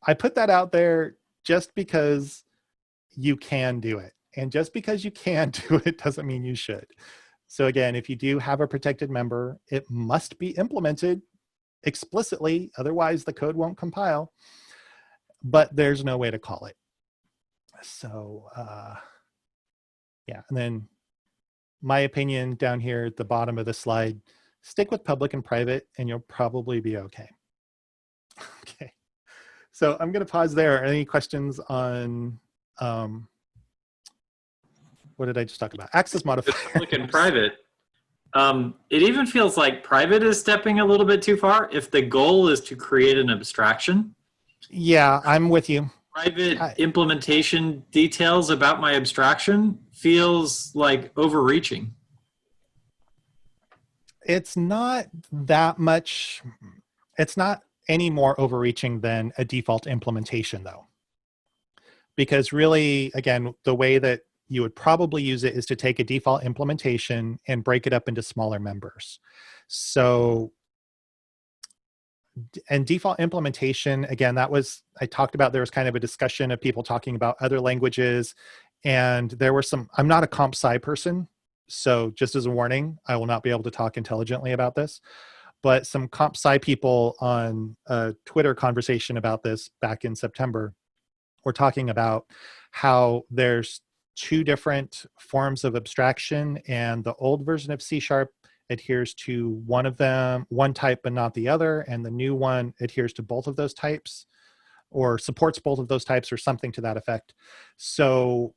Speaker 1: I put that out there just because you can do it. And just because you can do it doesn't mean you should. So again, if you do have a protected member, it must be implemented explicitly, otherwise the code won't compile, but there's no way to call it. So yeah, and then my opinion down here at the bottom of the slide, stick with public and private and you'll probably be okay. Okay, so I'm gonna pause there. Any questions on, what did I just talk about? Access modifiers.
Speaker 7: Public and private. It even feels like private is stepping a little bit too far. If the goal is to create an abstraction.
Speaker 1: Yeah, I'm with you.
Speaker 7: Private implementation details about my abstraction feels like overreaching.
Speaker 1: It's not that much, it's not any more overreaching than a default implementation though. Because really, again, the way that you would probably use it is to take a default implementation and break it up into smaller members. So, and default implementation, again, that was, I talked about, there was kind of a discussion of people talking about other languages, and there were some, I'm not a comp sci person, so just as a warning, I will not be able to talk intelligently about this, but some comp sci people on a Twitter conversation about this back in September were talking about how there's two different forms of abstraction, and the old version of C# adheres to one of them, one type but not the other, and the new one adheres to both of those types or supports both of those types or something to that effect. So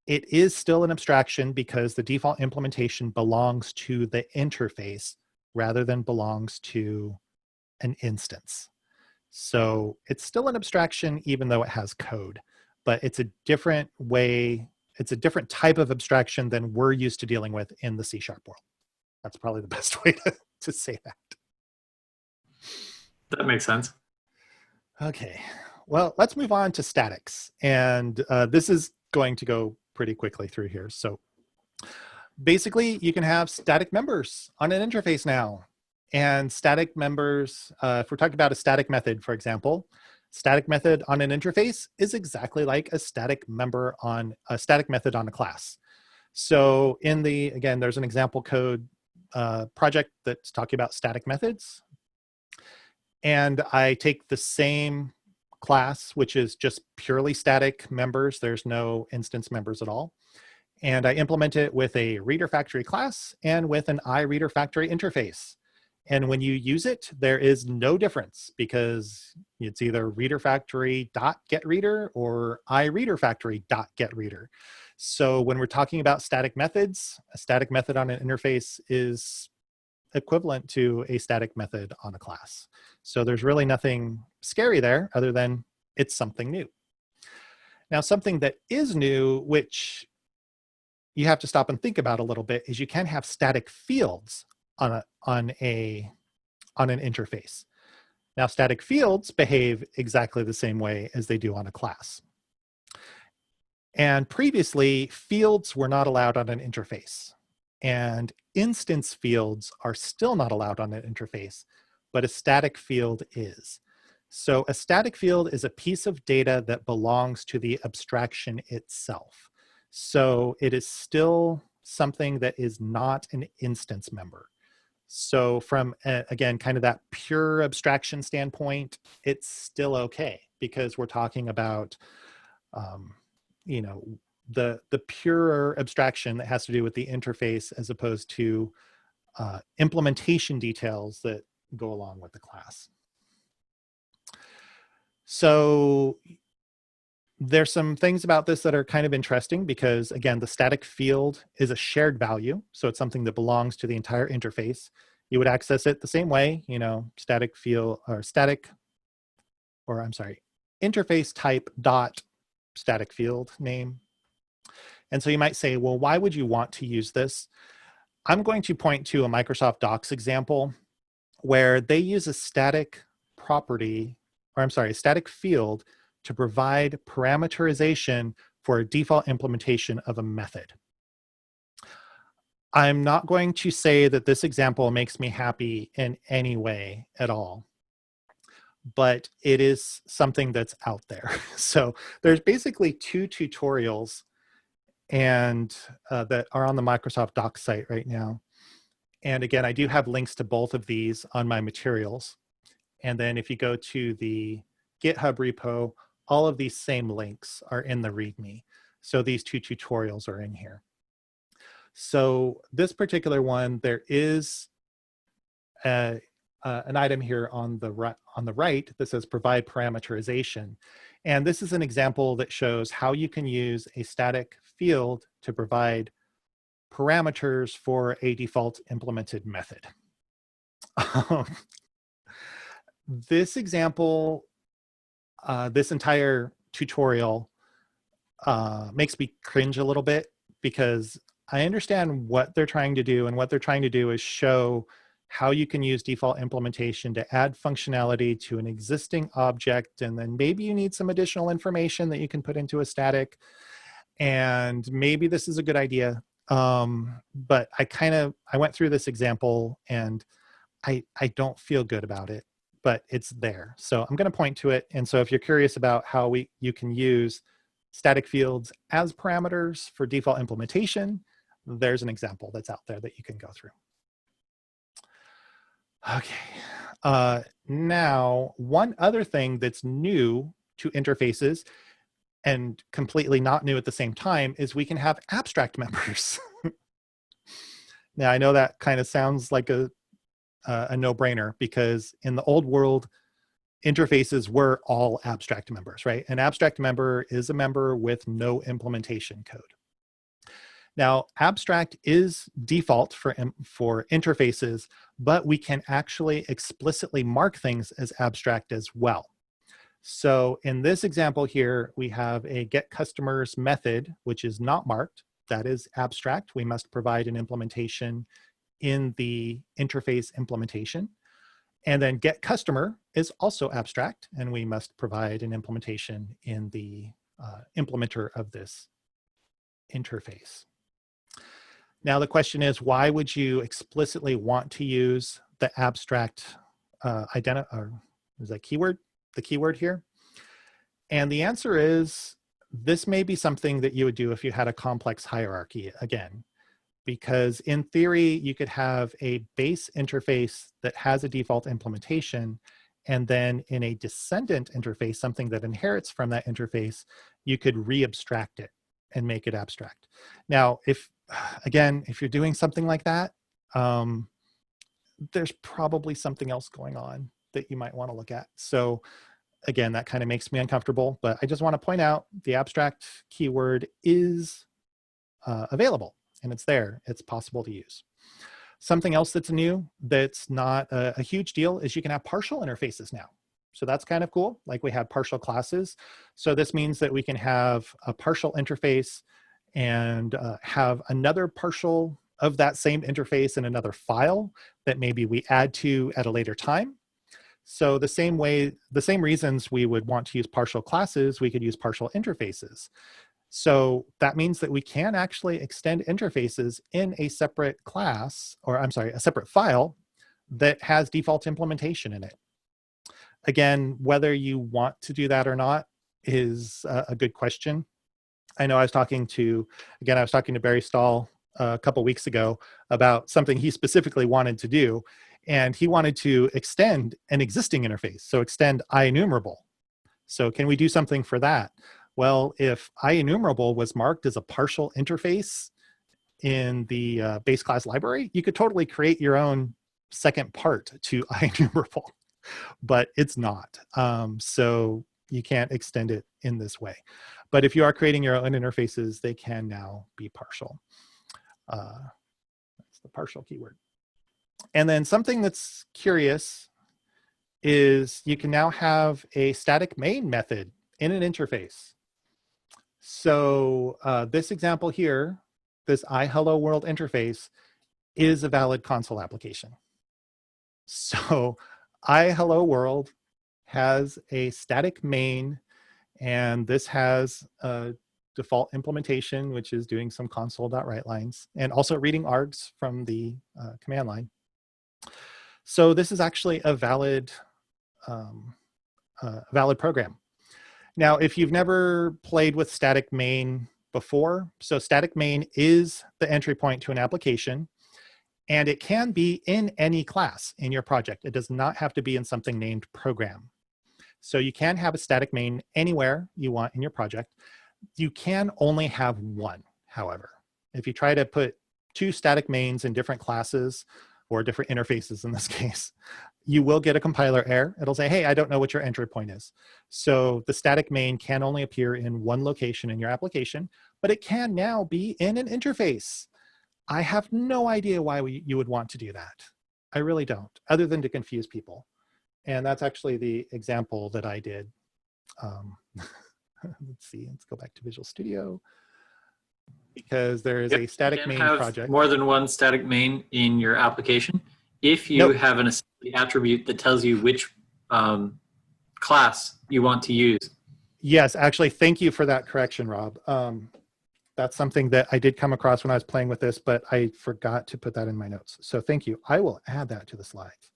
Speaker 1: it is still an abstraction because the default implementation belongs to the interface rather than belongs to an instance. So it's still an abstraction even though it has code, but it's a different way, it's a different type of abstraction than we're used to dealing with in the C# world. That's probably the best way to say that.
Speaker 7: That makes sense.
Speaker 1: Okay, well, let's move on to statics. And this is going to go pretty quickly through here. So basically, you can have static members on an interface now. And static members, if we're talking about a static method, for example, static method on an interface is exactly like a static member on a static method on a class. So in the, again, there's an example code project that's talking about static methods. And I take the same class, which is just purely static members. There's no instance members at all. And I implement it with a reader factory class and with an iReader factory interface. And when you use it, there is no difference because it's either reader factory.getReader or iReader factory.getReader. So when we're talking about static methods, a static method on an interface is equivalent to a static method on a class. So there's really nothing scary there other than it's something new. Now, something that is new, which you have to stop and think about a little bit, is you can have static fields on an interface. Now, static fields behave exactly the same way as they do on a class. And previously, fields were not allowed on an interface. And instance fields are still not allowed on an interface, but a static field is. So a static field is a piece of data that belongs to the abstraction itself. So it is still something that is not an instance member. So from, again, kind of that pure abstraction standpoint, it's still okay because we're talking about, you know, the pure abstraction that has to do with the interface as opposed to implementation details that go along with the class. So there's some things about this that are kind of interesting because, again, the static field is a shared value. So it's something that belongs to the entire interface. You would access it the same way, you know, static field or interface type dot static field name. And so you might say, well, why would you want to use this? I'm going to point to a Microsoft Docs example where they use a static property, or I'm sorry, a static field to provide parameterization for a default implementation of a method. I'm not going to say that this example makes me happy in any way at all, but it is something that's out there. So there's basically 2 tutorials and that are on the Microsoft Docs site right now. And again, I do have links to both of these on my materials. And then if you go to the GitHub repo, all of these same links are in the README. So these 2 tutorials are in here. So this particular one, there is an item here on the right that says provide parameterization. And this is an example that shows how you can use a static field to provide parameters for a default implemented method. This example, this entire tutorial makes me cringe a little bit because I understand what they're trying to do, and what they're trying to do is show how you can use default implementation to add functionality to an existing object, and then maybe you need some additional information that you can put into a static, and maybe this is a good idea. But I went through this example and I don't feel good about it, but it's there. So I'm going to point to it. And so if you're curious about how you can use static fields as parameters for default implementation, there's an example that's out there that you can go through. Okay. Now, one other thing that's new to interfaces and completely not new at the same time is we can have abstract members. Now, I know that kind of sounds like a no-brainer because in the old world, interfaces were all abstract members, right? An abstract member is a member with no implementation code. Now, abstract is default for interfaces, but we can actually explicitly mark things as abstract as well. So in this example here, we have a getCustomers method, which is not marked. That is abstract. We must provide an implementation in the interface implementation. And then getCustomer is also abstract, and we must provide an implementation in the implementer of this interface. Now the question is, why would you explicitly want to use the abstract is that keyword? The keyword here? And the answer is, this may be something that you would do if you had a complex hierarchy again, because in theory, you could have a base interface that has a default implementation, and then in a descendant interface, something that inherits from that interface, you could re-abstract it and make it abstract. Now, if you're doing something like that, there's probably something else going on that you might want to look at. So again, that kind of makes me uncomfortable, but I just want to point out the abstract keyword is available and it's there. It's possible to use. Something else that's new that's not a huge deal is you can have partial interfaces now. So that's kind of cool. Like we have partial classes. So this means that we can have a partial interface and have another partial of that same interface in another file that maybe we add to at a later time. So the same reasons we would want to use partial classes, we could use partial interfaces. So that means that we can actually extend interfaces in a separate class, or I'm sorry, a separate file that has default implementation in it. Again, whether you want to do that or not is a good question. I know I was talking to Barry Stahl a couple weeks ago about something he specifically wanted to do, and he wanted to extend an existing interface, so extend IEnumerable. So can we do something for that? Well, if IEnumerable was marked as a partial interface in the base class library, you could totally create your own second part to IEnumerable, but it's not. So you can't extend it in this way. But if you are creating your own interfaces, they can now be partial. That's the partial keyword. And then something that's curious is you can now have a static main method in an interface. So this example here, this iHelloWorld interface, is a valid console application. So iHelloWorld has a static main, and this has a default implementation, which is doing some console.write lines and also reading args from the command line. So this is actually a valid program. Now, if you've never played with static main before, so static main is the entry point to an application, and it can be in any class in your project. It does not have to be in something named program. So you can have a static main anywhere you want in your project. You can only have one, however. If you try to put two static mains in different classes, or different interfaces in this case, you will get a compiler error. It'll say, hey, I don't know what your entry point is. So the static main can only appear in one location in your application, but it can now be in an interface. I have no idea why you would want to do that. I really don't, other than to confuse people. And that's actually the example that I did. Let's see, let's go back to Visual Studio, because there is a static main project.
Speaker 7: More than one static main in your application if you have an assembly attribute that tells you which class you want to use.
Speaker 1: Yes, actually, thank you for that correction, Rob. That's something that I did come across when I was playing with this, but I forgot to put that in my notes. So thank you. I will add that to the slides.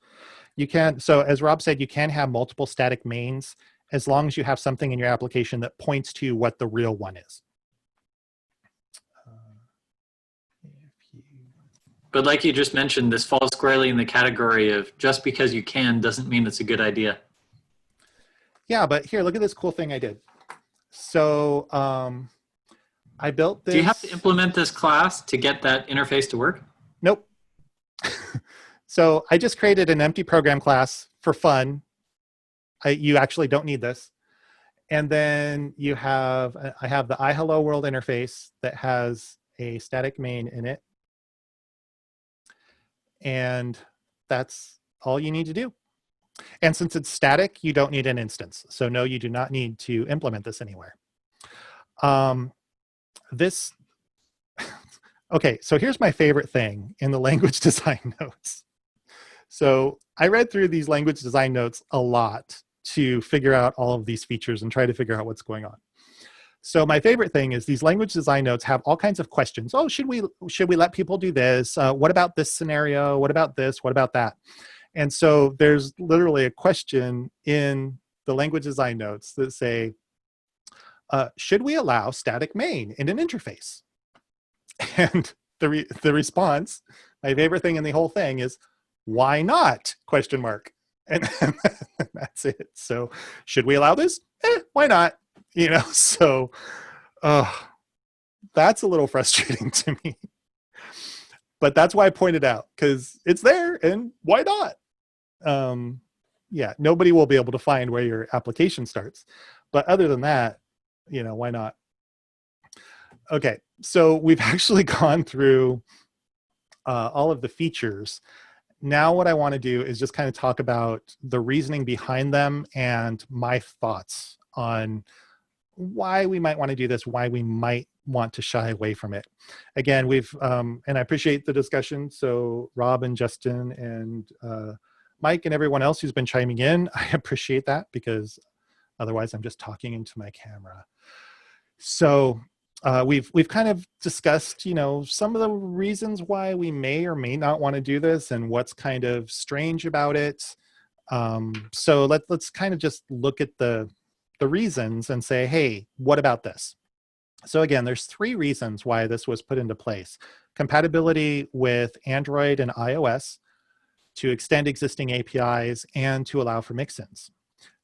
Speaker 1: You can, so as Rob said, you can have multiple static mains as long as you have something in your application that points to what the real one is.
Speaker 7: But like you just mentioned, this falls squarely in the category of just because you can doesn't mean it's a good idea.
Speaker 1: Yeah, but here, look at this cool thing I did. So I built this.
Speaker 7: Do you have to implement this class to get that interface to work?
Speaker 1: Nope. So I just created an empty program class for fun. You actually don't need this. And then you have, I have the iHelloWorld interface that has a static main in it. And that's all you need to do. And since it's static, you don't need an instance. So no, you do not need to implement this anywhere. Okay, so here's my favorite thing in the language design notes. So I read through these language design notes a lot to figure out all of these features and try to figure out what's going on. So my favorite thing is these language design notes have all kinds of questions. Oh, should we let people do this? What about this scenario? What about this? What about that? And so there's literally a question in the language design notes that say, should we allow static main in an interface? And the response, my favorite thing in the whole thing is, why not? Question mark. And that's it. So should we allow this? Why not? You know, so that's a little frustrating to me. But that's why I pointed out, because it's there and why not? Yeah, nobody will be able to find where your application starts. But other than that, why not? Okay, so we've actually gone through all of the features. Now what I want to do is just kind of talk about the reasoning behind them and my thoughts on why we might want to do this, why we might want to shy away from it. Again, we've, and I appreciate the discussion. So Rob and Justin and Mike and everyone else who's been chiming in, I appreciate that, because otherwise I'm just talking into my camera. So we've kind of discussed, some of the reasons why we may or may not want to do this and what's kind of strange about it. So let's kind of just look at the reasons and say, hey, what about this? So again, there's 3 reasons why this was put into place. Compatibility with Android and iOS, to extend existing APIs, and to allow for mix-ins.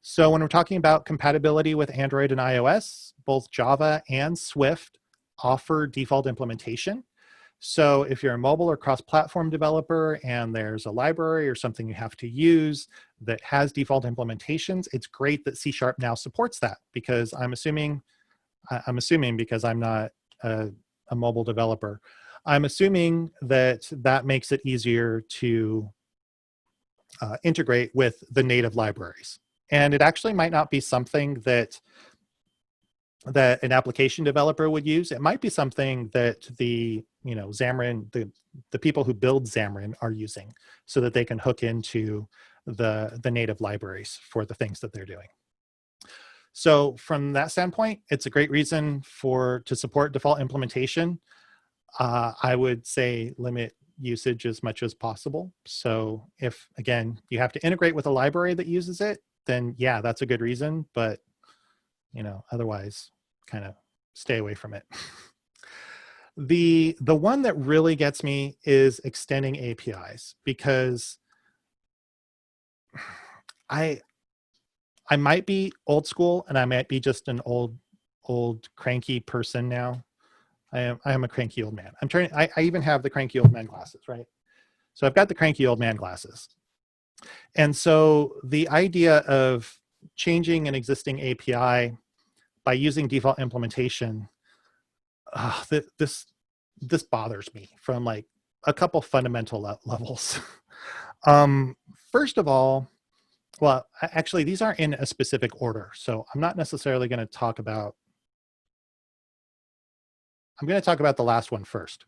Speaker 1: So when we're talking about compatibility with Android and iOS, both Java and Swift offer default implementation. So if you're a mobile or cross-platform developer and there's a library or something you have to use that has default implementations, it's great that C# now supports that, because I'm assuming because I'm not a mobile developer, I'm assuming that makes it easier to integrate with the native libraries. And it actually might not be something that an application developer would use. It might be something that the Xamarin, the people who build Xamarin are using, so that they can hook into the native libraries for the things that they're doing. So from that standpoint, it's a great reason to support default implementation. I would say limit usage as much as possible. So if, again, you have to integrate with a library that uses it, then yeah, that's a good reason. But, otherwise, kind of stay away from it. The one that really gets me is extending APIs, because I might be old school and I might be just an old cranky person now. I am a cranky old man. I even have the cranky old man glasses, right? So I've got the cranky old man glasses. And so the idea of changing an existing API by using default implementation, this bothers me from like a couple fundamental levels. First of all, well, actually, these aren't in a specific order. So I'm not necessarily going to talk about, I'm going to talk about the last one first.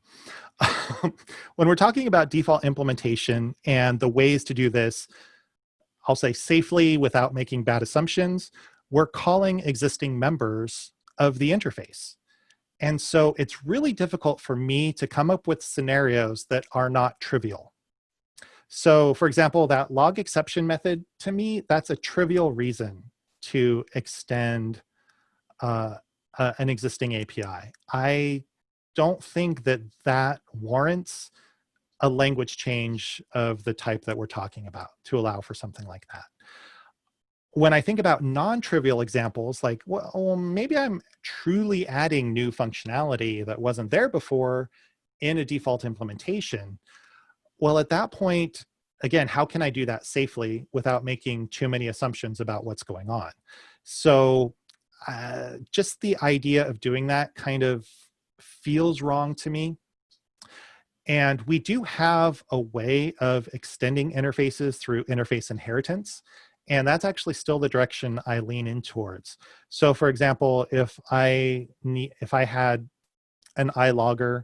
Speaker 1: When we're talking about default implementation and the ways to do this, I'll say safely without making bad assumptions, we're calling existing members of the interface. And so it's really difficult for me to come up with scenarios that are not trivial. So for example, that log exception method, to me, that's a trivial reason to extend an existing API. I don't think that warrants a language change of the type that we're talking about to allow for something like that. When I think about non-trivial examples, like, well, maybe I'm truly adding new functionality that wasn't there before in a default implementation. Well, at that point, again, how can I do that safely without making too many assumptions about what's going on? So just the idea of doing that kind of feels wrong to me. And we do have a way of extending interfaces through interface inheritance. And that's actually still the direction I lean in towards. So for example, if I had an iLogger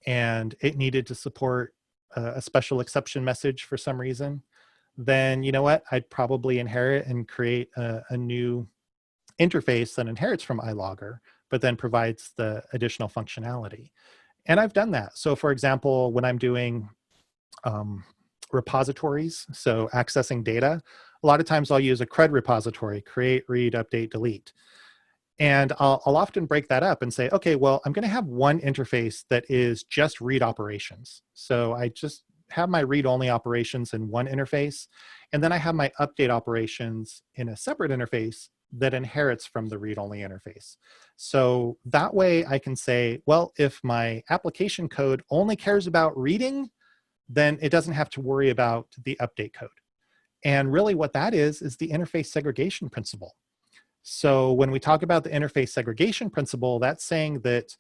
Speaker 1: and it needed to support a special exception message for some reason, then you know what? I'd probably inherit and create a new interface that inherits from iLogger, but then provides the additional functionality. And I've done that. So for example, when I'm doing repositories, so accessing data, a lot of times I'll use a CRUD repository, create, read, update, delete. And I'll often break that up and say, okay, well, I'm going to have one interface that is just read operations. So I just have my read-only operations in one interface, and then I have my update operations in a separate interface that inherits from the read-only interface. So that way I can say, well, if my application code only cares about reading, then it doesn't have to worry about the update code. And really what that is the interface segregation principle. So when we talk about the interface segregation principle, that's saying that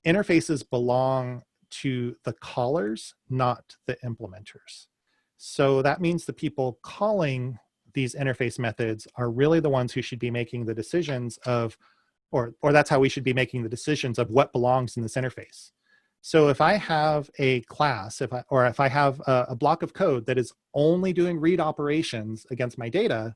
Speaker 1: interfaces belong to the callers, not the implementers. So that means the people calling these interface methods are really the ones who should be making the decisions of, or that's how we should be making the decisions of what belongs in this interface. So if I have a class, if I have a block of code that is only doing read operations against my data,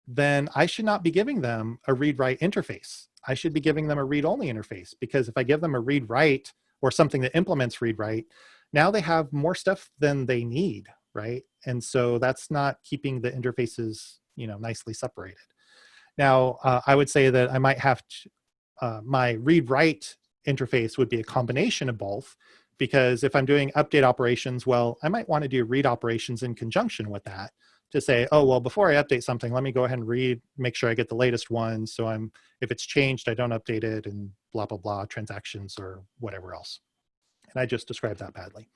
Speaker 1: then I should not be giving them a read-write interface. I should be giving them a read-only interface, because if I give them a read-write or something that implements read-write, now they have more stuff than they need, right? And so that's not keeping the interfaces, nicely separated. Now, I would say that I might have to, my read-write interface would be a combination of both, because if I'm doing update operations, well, I might want to do read operations in conjunction with that to say, oh, well, before I update something, let me go ahead and read, make sure I get the latest one. So if it's changed, I don't update it, and blah, blah, blah, transactions or whatever else. And I just described that badly.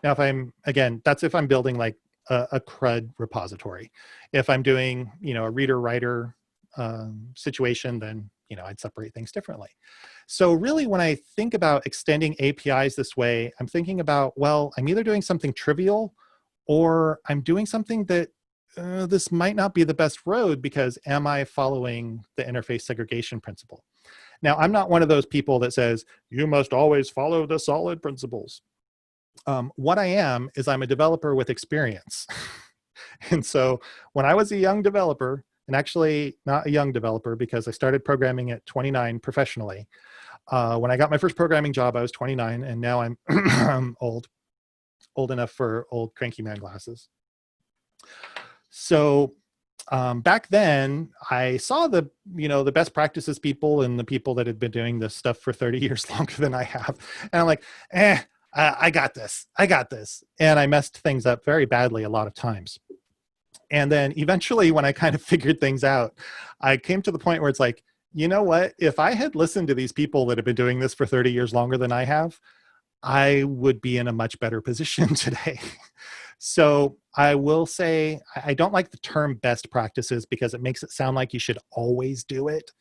Speaker 1: Now, again, that's if I'm building like a CRUD repository. If I'm doing, a reader-writer situation, then, I'd separate things differently. So really, when I think about extending APIs this way, I'm thinking about, well, I'm either doing something trivial or I'm doing something that this might not be the best road, because am I following the interface segregation principle? Now, I'm not one of those people that says, you must always follow the solid principles. What I am is I'm a developer with experience. And so when I was a young developer, and actually not a young developer because I started programming at 29 professionally. When I got my first programming job, I was 29, and now I'm I'm old enough for old cranky man glasses. So back then, I saw the best practices people and the people that had been doing this stuff for 30 years longer than I have. And I'm like, I got this. And I messed things up very badly a lot of times. And then eventually, when I kind of figured things out, I came to the point where it's like, you know what? If I had listened to these people that have been doing this for 30 years longer than I have, I would be in a much better position today. So I will say, I don't like the term best practices because it makes it sound like you should always do it.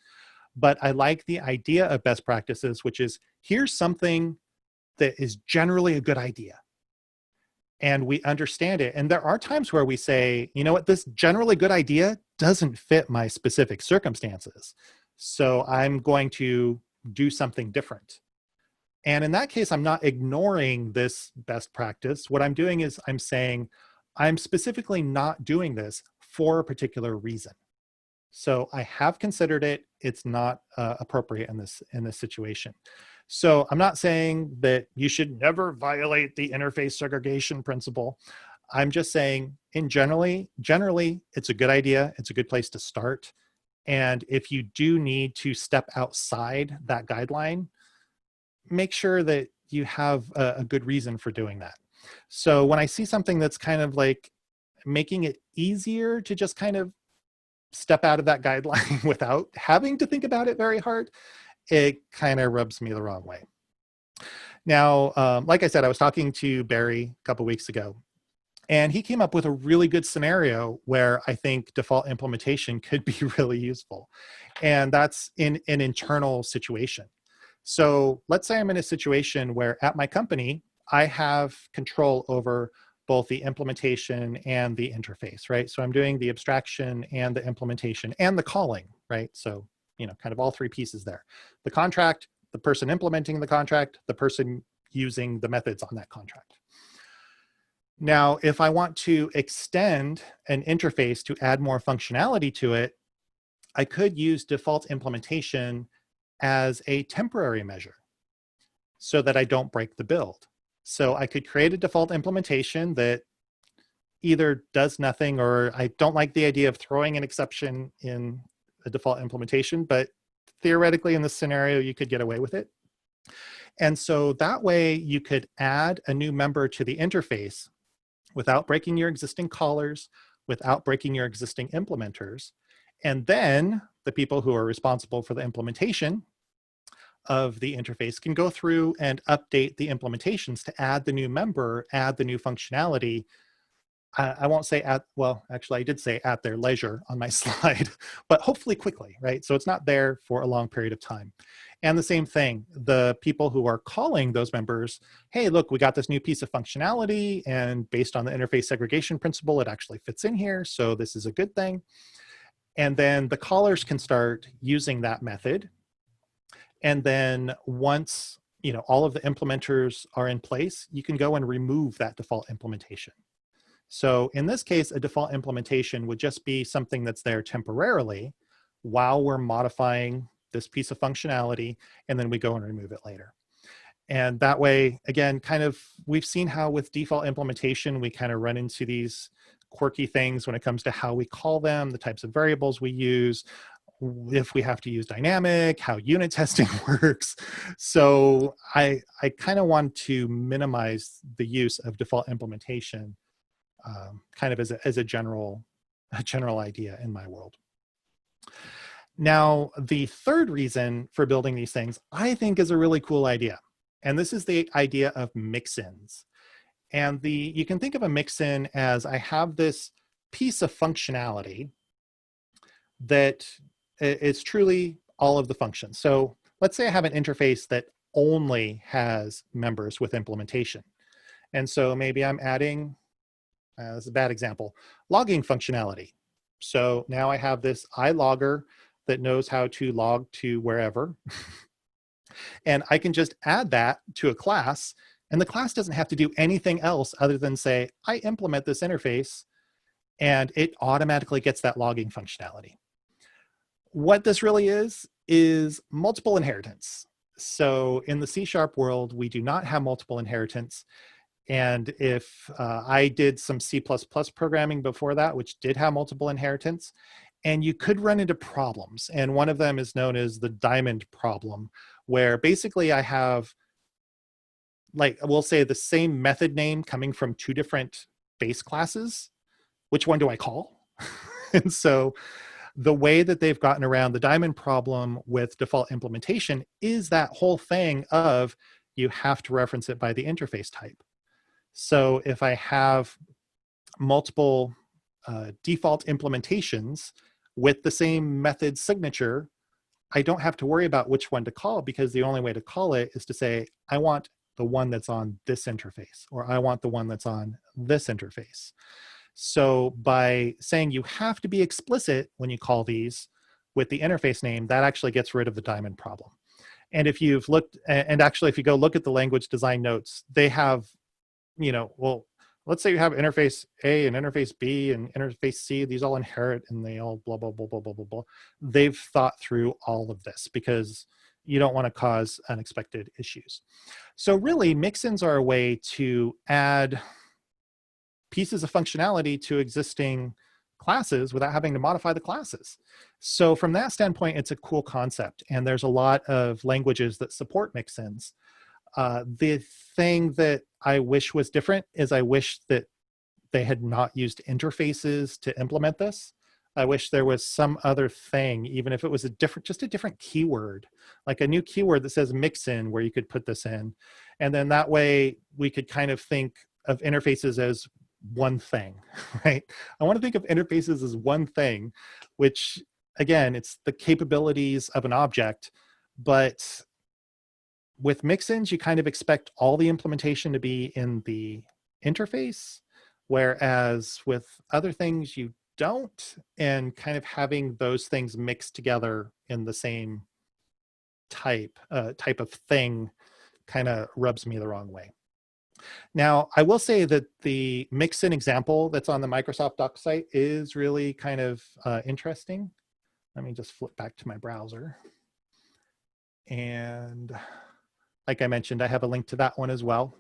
Speaker 1: But I like the idea of best practices, which is, here's something that is generally a good idea. And we understand it. And there are times where we say, you know what, this generally good idea doesn't fit my specific circumstances. So I'm going to do something different. And in that case, I'm not ignoring this best practice. What I'm doing is I'm saying, I'm specifically not doing this for a particular reason. So I have considered it. It's not appropriate in this situation. So I'm not saying that you should never violate the interface segregation principle. I'm just saying, generally, it's a good idea. It's a good place to start. And if you do need to step outside that guideline, make sure that you have a good reason for doing that. So when I see something that's kind of like making it easier to just kind of step out of that guideline without having to think about it very hard, it kind of rubs me the wrong way. Now, like I said, I was talking to Barry a couple weeks ago, and he came up with a really good scenario where I think default implementation could be really useful. And that's in an internal situation. So let's say I'm in a situation where at my company, I have control over both the implementation and the interface, right? So I'm doing the abstraction and the implementation and the calling, right? So, kind of all three pieces there. The contract, the person implementing the contract, the person using the methods on that contract. Now, if I want to extend an interface to add more functionality to it, I could use default implementation as a temporary measure so that I don't break the build. So I could create a default implementation that either does nothing, or I don't like the idea of throwing an exception in a default implementation, but theoretically in this scenario, you could get away with it. And so that way you could add a new member to the interface without breaking your existing callers, without breaking your existing implementers. And then the people who are responsible for the implementation of the interface can go through and update the implementations to add the new member, add the new functionality. I won't say at, well, actually I did say at their leisure on my slide, but hopefully quickly, right? So it's not there for a long period of time. And the same thing, the people who are calling those members, hey, look, we got this new piece of functionality, and based on the interface segregation principle, it actually fits in here, so this is a good thing. And then the callers can start using that method. And then once, you know, all of the implementers are in place, you can go and remove that default implementation. So in this case, a default implementation would just be something that's there temporarily while we're modifying this piece of functionality, and then we go and remove it later. And that way, again, kind of, we've seen how with default implementation, we kind of run into these quirky things when it comes to how we call them, the types of variables we use, if we have to use dynamic, how unit testing works. So I kind of want to minimize the use of default implementation kind of as a general idea in my world. Now, the third reason for building these things, I think, is a really cool idea. And this is the idea of mix-ins. And you can think of a mix-in as I have this piece of functionality that is truly all of the functions. So let's say I have an interface that only has members with implementation. And so maybe I'm adding, this is a bad example, logging functionality. So now I have this iLogger that knows how to log to wherever. And I can just add that to a class, and the class doesn't have to do anything else other than say, I implement this interface, and it automatically gets that logging functionality. What this really is multiple inheritance. So in the C# world, we do not have multiple inheritance. And if I did some C++ programming before that, which did have multiple inheritance, and you could run into problems. And one of them is known as the diamond problem, where basically I have, like, we'll say the same method name coming from two different base classes. Which one do I call? And so the way that they've gotten around the diamond problem with default implementation is that whole thing of you have to reference it by the interface type. So if I have multiple default implementations with the same method signature, I don't have to worry about which one to call, because the only way to call it is to say, I want the one that's on this interface, or I want the one that's on this interface. So by saying you have to be explicit when you call these with the interface name, that actually gets rid of the diamond problem. And if you've looked, and actually if you go look at the language design notes, they have, you know, well, let's say you have interface A and interface B and interface C, these all inherit and they all blah, blah, blah, blah, blah, blah, blah. They've thought through all of this because you don't want to cause unexpected issues. So really, mix-ins are a way to add pieces of functionality to existing classes without having to modify the classes. So from that standpoint, it's a cool concept. And there's a lot of languages that support mix-ins. The thing that I wish was different is I wish that they had not used interfaces to implement this. I wish there was some other thing, even if it was just a different keyword, like a new keyword that says mix-in where you could put this in. And then that way we could kind of think of interfaces as one thing, right? I want to think of interfaces as one thing, which again, it's the capabilities of an object, but with mix-ins, you kind of expect all the implementation to be in the interface, whereas with other things you don't, and kind of having those things mixed together in the same type of thing kind of rubs me the wrong way. Now, I will say that the mix-in example that's on the Microsoft Docs site is really kind of interesting. Let me just flip back to my browser. And like I mentioned, I have a link to that one as well,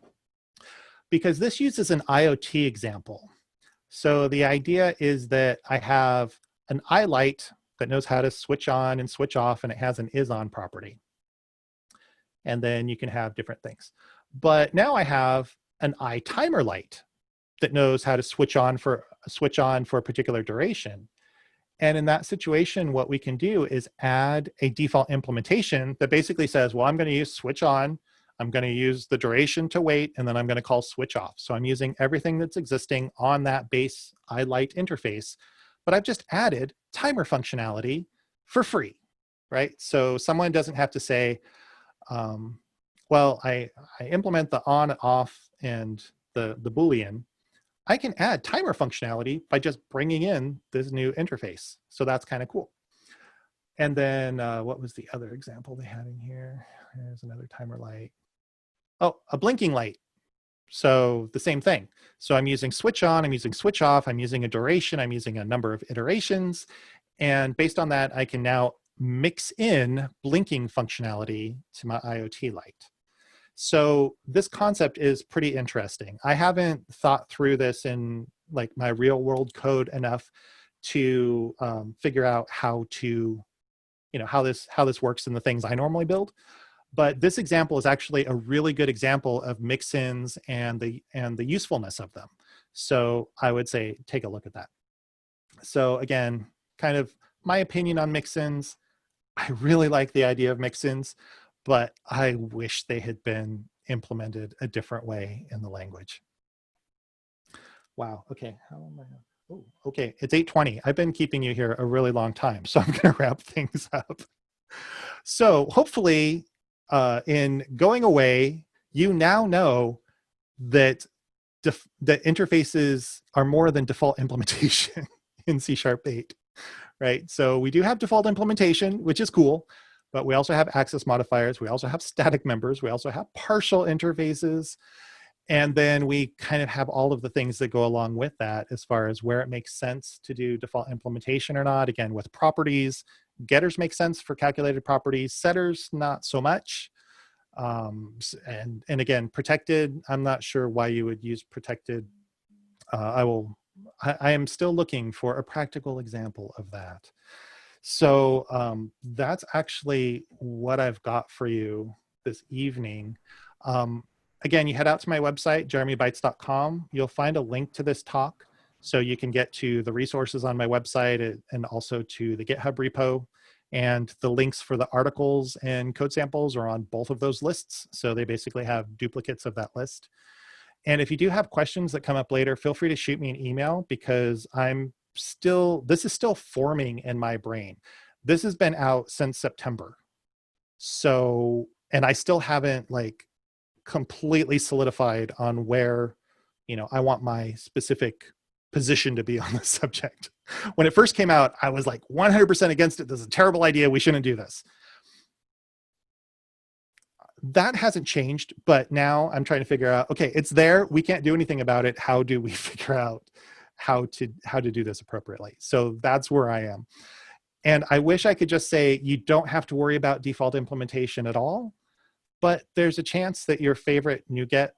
Speaker 1: because this uses an IoT example. So the idea is that I have an iLight that knows how to switch on and switch off, and it has an is-on property. And then you can have different things. But now I have an iTimer light that knows how to switch on for a particular duration. And in that situation, what we can do is add a default implementation that basically says, well, I'm going to use switch on, I'm going to use the duration to wait, and then I'm going to call switch off. So I'm using everything that's existing on that base iLight interface, but I've just added timer functionality for free, right? So someone doesn't have to say, well, I implement the on, off, and the Boolean. I can add timer functionality by just bringing in this new interface. So that's kind of cool. And then what was the other example they had in here? There's another timer light. Oh, a blinking light. So the same thing. So I'm using switch on, I'm using switch off, I'm using a duration, I'm using a number of iterations. And based on that, I can now mix in blinking functionality to my IoT light. So this concept is pretty interesting. I haven't thought through this in like my real world code enough to figure out how to, how this works in the things I normally build. But this example is actually a really good example of mix-ins and the usefulness of them. So I would say take a look at that. So again, kind of my opinion on mix-ins. I really like the idea of mix-ins, but I wish they had been implemented a different way in the language. Wow. Okay. How am I? Oh, okay. It's 8:20. I've been keeping you here a really long time, so I'm going to wrap things up. So hopefully, in going away, you now know that that interfaces are more than default implementation in C#8, right? So we do have default implementation, which is cool, but we also have access modifiers. We also have static members. We also have partial interfaces. And then we kind of have all of the things that go along with that as far as where it makes sense to do default implementation or not. Again, with properties, getters make sense for calculated properties, setters, not so much. And again, protected, I'm not sure why you would use protected. I am still looking for a practical example of that. So that's actually what I've got for you this evening. Again, you head out to my website, jeremybytes.com. You'll find a link to this talk. So you can get to the resources on my website and also to the GitHub repo. And the links for the articles and code samples are on both of those lists. So they basically have duplicates of that list. And if you do have questions that come up later, feel free to shoot me an email because this is still forming in my brain. This has been out since September. So, and I still haven't like completely solidified on where, I want my specific position to be on this subject. When it first came out, I was like 100% against it. This is a terrible idea. We shouldn't do this. That hasn't changed, but now I'm trying to figure out, okay, it's there. We can't do anything about it. How do we figure out how to do this appropriately? So that's where I am. And I wish I could just say, you don't have to worry about default implementation at all, but there's a chance that your favorite NuGet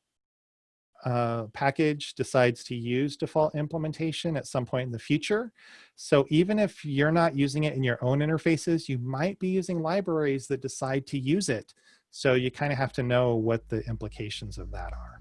Speaker 1: package decides to use default implementation at some point in the future. So even if you're not using it in your own interfaces, you might be using libraries that decide to use it. So you kind of have to know what the implications of that are.